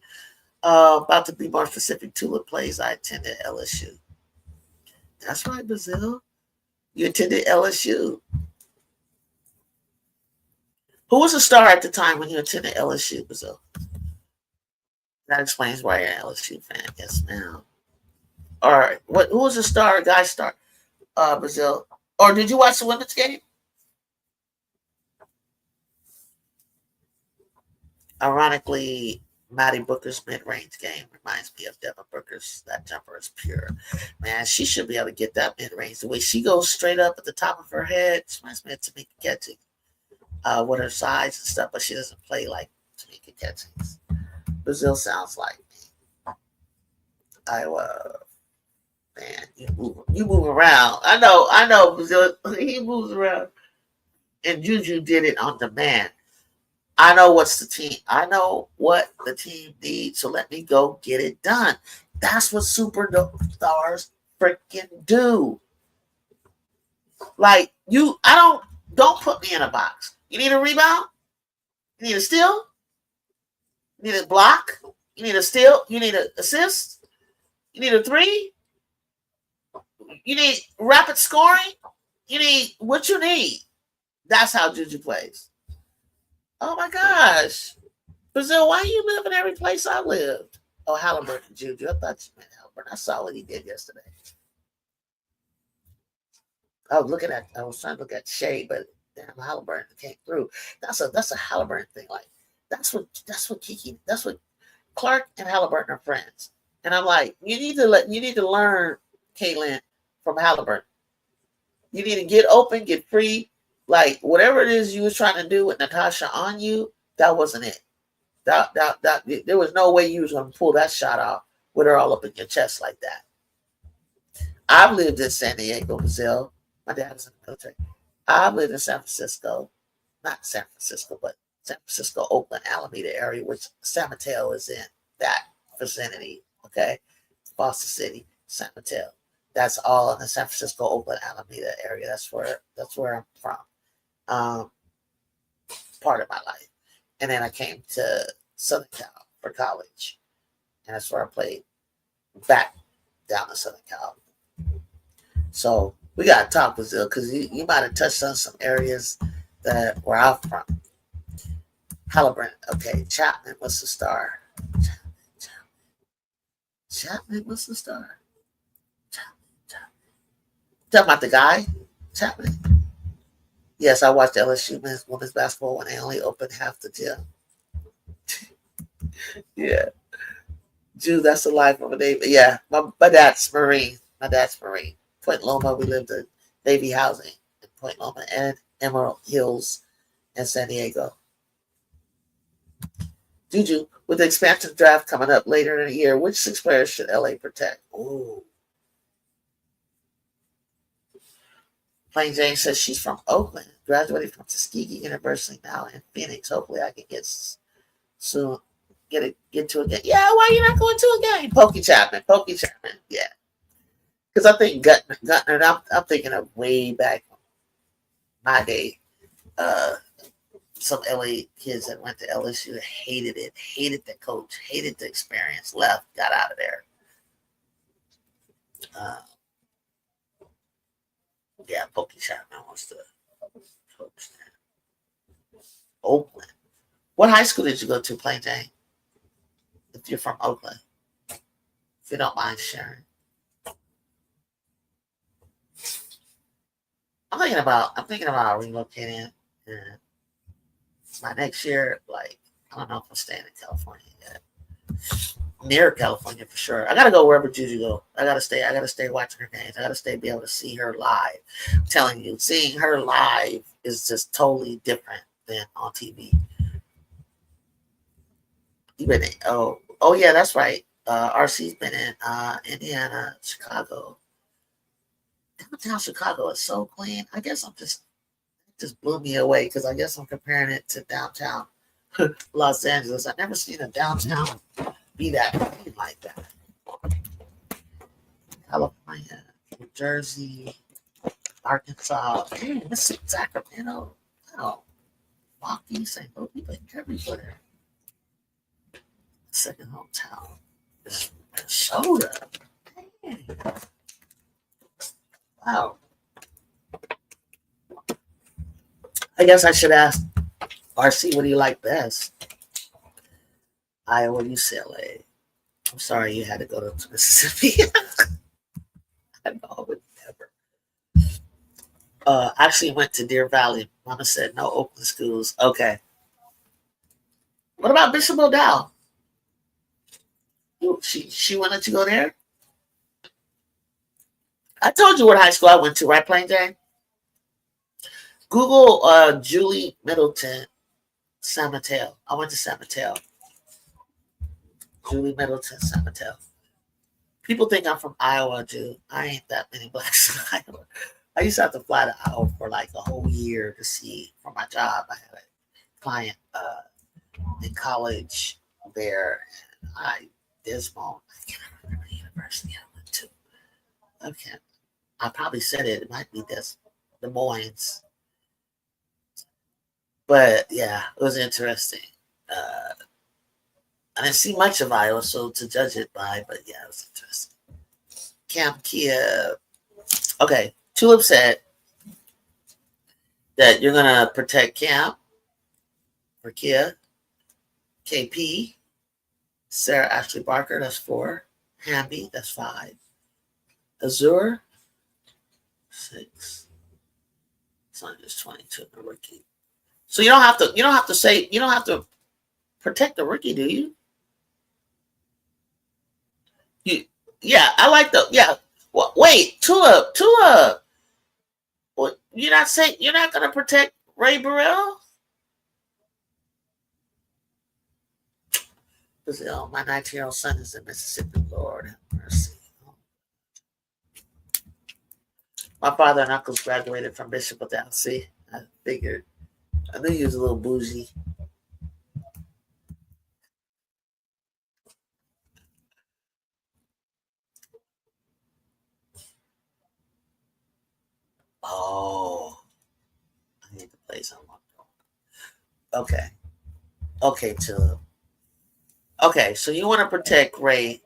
About to be more specific, Tulip plays. I attended LSU. That's right, Brazil. You attended LSU. Who was a star at the time when you attended LSU, Brazil? That explains why you're an LSU fan. Yes, ma'am. All right. Who was a star, a guy star, Brazil? Or did you watch the women's game? Ironically, Maddie Booker's mid-range game reminds me of Devin Booker's. That jumper is pure. Man, she should be able to get that mid-range. The way she goes straight up at the top of her head, she reminds me of Tamika Catchings with her size and stuff, but she doesn't play like Tamika Catchings. Brazil sounds like me. Man, you move around. I know, Brazil. He moves around. And Juju did it on demand. I know what the team needs, so let me go get it done. That's what superstars freaking do. Like don't put me in a box. You need a rebound? You need a steal? You need a block? You need a steal? You need an assist? You need a three? You need rapid scoring? You need what you need. That's how Juju plays. Oh my gosh. Brazil, why you live in every place I lived? Oh, Halliburton, Juju. I thought you meant Halliburton. I saw what he did yesterday. I was trying to look at Shea, but damn, Halliburton came through. That's a Halliburton thing. Like that's what Clark and Halliburton are friends. And I'm like, you need to learn, Caitlin, from Halliburton. You need to get open, get free. Like whatever it is you was trying to do with Natasha on you, that wasn't it. That there was no way you was going to pull that shot off with her all up in your chest like that. I've lived in San Diego, Brazil. My dad was in the military. I've lived in San Francisco, not San Francisco, but San Francisco, Oakland, Alameda area, which San Mateo is in that vicinity. Okay, Boston City, San Mateo. That's all in the San Francisco, Oakland, Alameda area. That's where I'm from. Part of my life. And then I came to Southern Cal for college. And that's where I played back down to Southern Cal. So we got to talk, Brazil, because you might have touched on some areas where I'm from. Halliburton. Okay, Chapman was the star. Chapman was the star. Talking about the guy? Chapman. Yes, I watched LSU women's basketball when they only opened half the gym. Yeah. Dude, that's the life of a Navy. Yeah, my dad's Marine. Point Loma, we lived in Navy housing in Point Loma and Emerald Hills in San Diego. Juju, with the expansion draft coming up later in the year, which 6 players should LA protect? Ooh. Plain Jane says she's from Oakland, graduated from Tuskegee University, now in Phoenix. Hopefully I can get soon. Get to a game. Yeah, why are you not going to a game? Pokey Chapman. Yeah. Because I think Gutner, I'm thinking of way back my day. some LA kids that went to LSU that hated it, hated the coach, hated the experience, left, got out of there. Yeah, Pokey Chapman wants to coach there. Oakland. What high school did you go to, Plain Jane? If you're from Oakland, if you don't mind sharing. I'm thinking about relocating my next year. Like, I don't know if I'm staying in California yet. Near California for sure. I gotta go wherever Juju go. I gotta stay watching her games. I gotta be able to see her live. I'm telling you, seeing her live is just totally different than on TV. You been in, oh yeah, that's right. RC's been in Indiana, Chicago. Downtown Chicago is so clean. I guess it just blew me away because I guess I'm comparing it to downtown Los Angeles. I've never seen a downtown be that clean like that. California, New Jersey, Arkansas, man, this is Sacramento. Oh, Milwaukee, St. Louis, like everywhere. Second hometown is Minnesota. Dang. Wow. I guess I should ask RC, what do you like best? Iowa, UCLA. I'm sorry you had to go to Mississippi. I know I would never. Actually went to Deer Valley. Mama said no Oakland schools. Okay. What about Bishop O'Dowd? She wanted to go there? I told you what high school I went to, right, Plain Jane? Google Julie Middleton, San Mateo. I went to San Mateo. Julie Middleton, San Mateo. People think I'm from Iowa, dude. I ain't that many blacks in Iowa. I used to have to fly to Iowa for like a whole year to see for my job. I had a client in college there. Dismal. I can't remember the university I went to. Okay. I probably said it. It might be Des Moines. But yeah, it was interesting. I didn't see much of Iowa, so to judge it by, but yeah, it was interesting. Camp Kia. Okay, Tulip said that you're going to protect Camp for Kia. KP. Sarah Ashley Barker, that's 4. Hamby, that's 5. Azure, 6. Son is 22 the rookie. So you don't have to protect the rookie, do you? Yeah, I like well, wait, Tulip. What, you're not saying you're not gonna protect Ray Burrell? Because my 19-year-old son is in Mississippi. Lord have mercy. My father and uncles graduated from Bishop O'Dowd. See, I figured. I knew he was a little bougie. Oh, I need to play something. Okay, Tulip. Okay, so you want to protect Ray,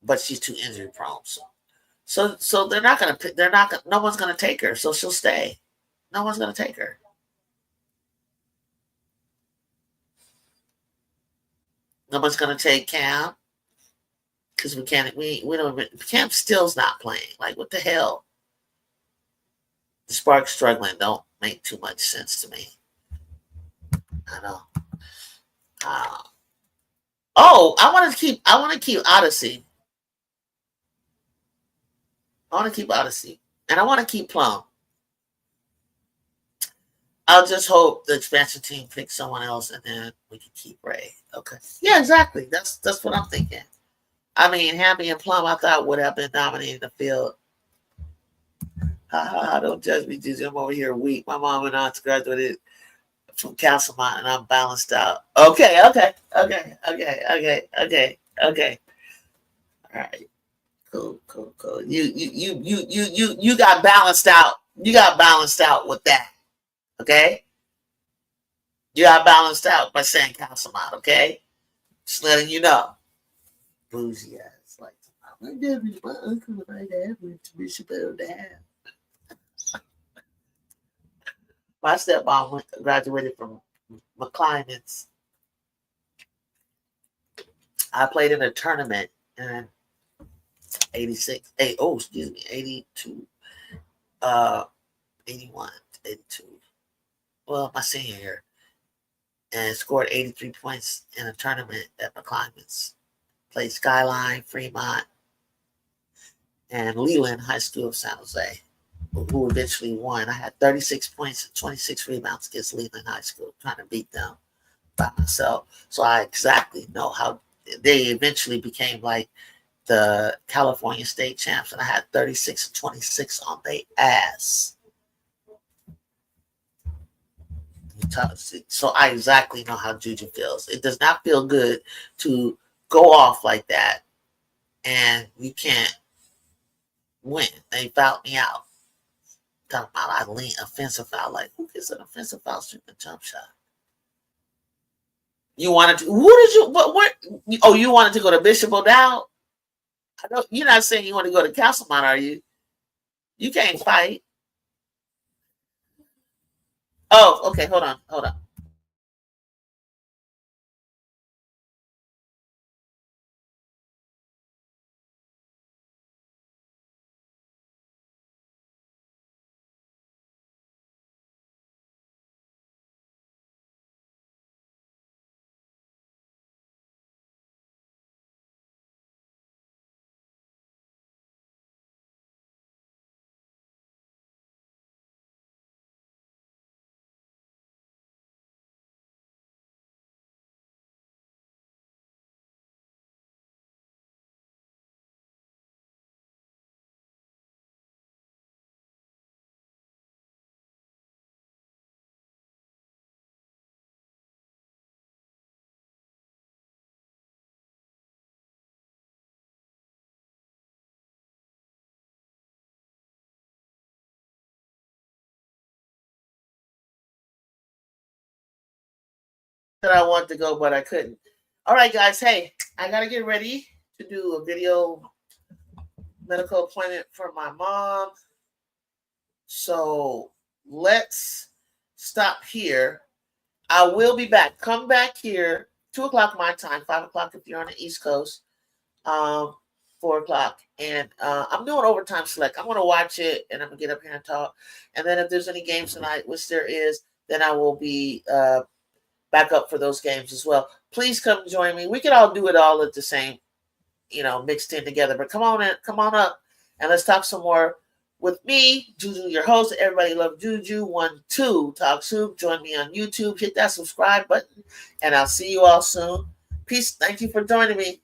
but she's too injury prone. So they're not gonna. No one's gonna take her. So she'll stay. No one's gonna take her. No one's gonna take Cam because we can't. We don't. Cam still's not playing. Like what the hell? The Sparks struggling don't make too much sense to me. I know. I want to keep Odyssey. I want to keep Odyssey, and I want to keep Plum. I'll just hope the expansion team picks someone else, and then we can keep Ray. Okay. Yeah, exactly. That's what I'm thinking. I mean, Hamby and Plum, I thought would have been dominating the field. Don't judge me, Jesus. I'm over here weak. My mom and aunt graduated from Castlemont, and I'm balanced out. Okay. All right. Cool. You got balanced out. You got balanced out with that. Okay? You got balanced out by saying Calcimon, okay? Just letting you know. Bougie ass. Like, my uncle and my dad went to Bishop Dad. My stepmom graduated from McClymonds. I played in a tournament in 86, 82, 81, 82. Well, my senior year. And scored 83 points in a tournament at McClymonds. Played Skyline, Fremont, and Leland High School of San Jose, who eventually won. I had 36 points and 26 rebounds against Leland High School, trying to beat them by myself. So I exactly know how they eventually became like the California state champs, and I had 36 and 26 on their ass. So I exactly know how Juju feels. It does not feel good to go off like that and you can't win. They fouled me out. Talking about I lean offensive foul. Like, who gets an offensive foul shooting a jump shot? You wanted to, who did you, what, oh, you wanted to go to Bishop O'Dowd? I know, you're not saying you want to go to Castlemont, are you? You can't fight. Oh, okay, hold on. That I wanted to go, but I couldn't. All right, guys. Hey, I got to get ready to do a video medical appointment for my mom. So let's stop here. I will be back. Come back here, 2 o'clock my time, 5 o'clock if you're on the East Coast, 4 o'clock. And I'm doing overtime select. I'm going to watch it and I'm going to get up here and talk. And then if there's any games tonight, which there is, then I will be back up for those games as well. Please come join me. We can all do it all at the same, mixed in together. But come on up and let's talk some more with me, Juju, your host. Everybody love Juju. 1-2 Talk Soup. Join me on YouTube. Hit that subscribe button, and I'll see you all soon. Peace. Thank you for joining me.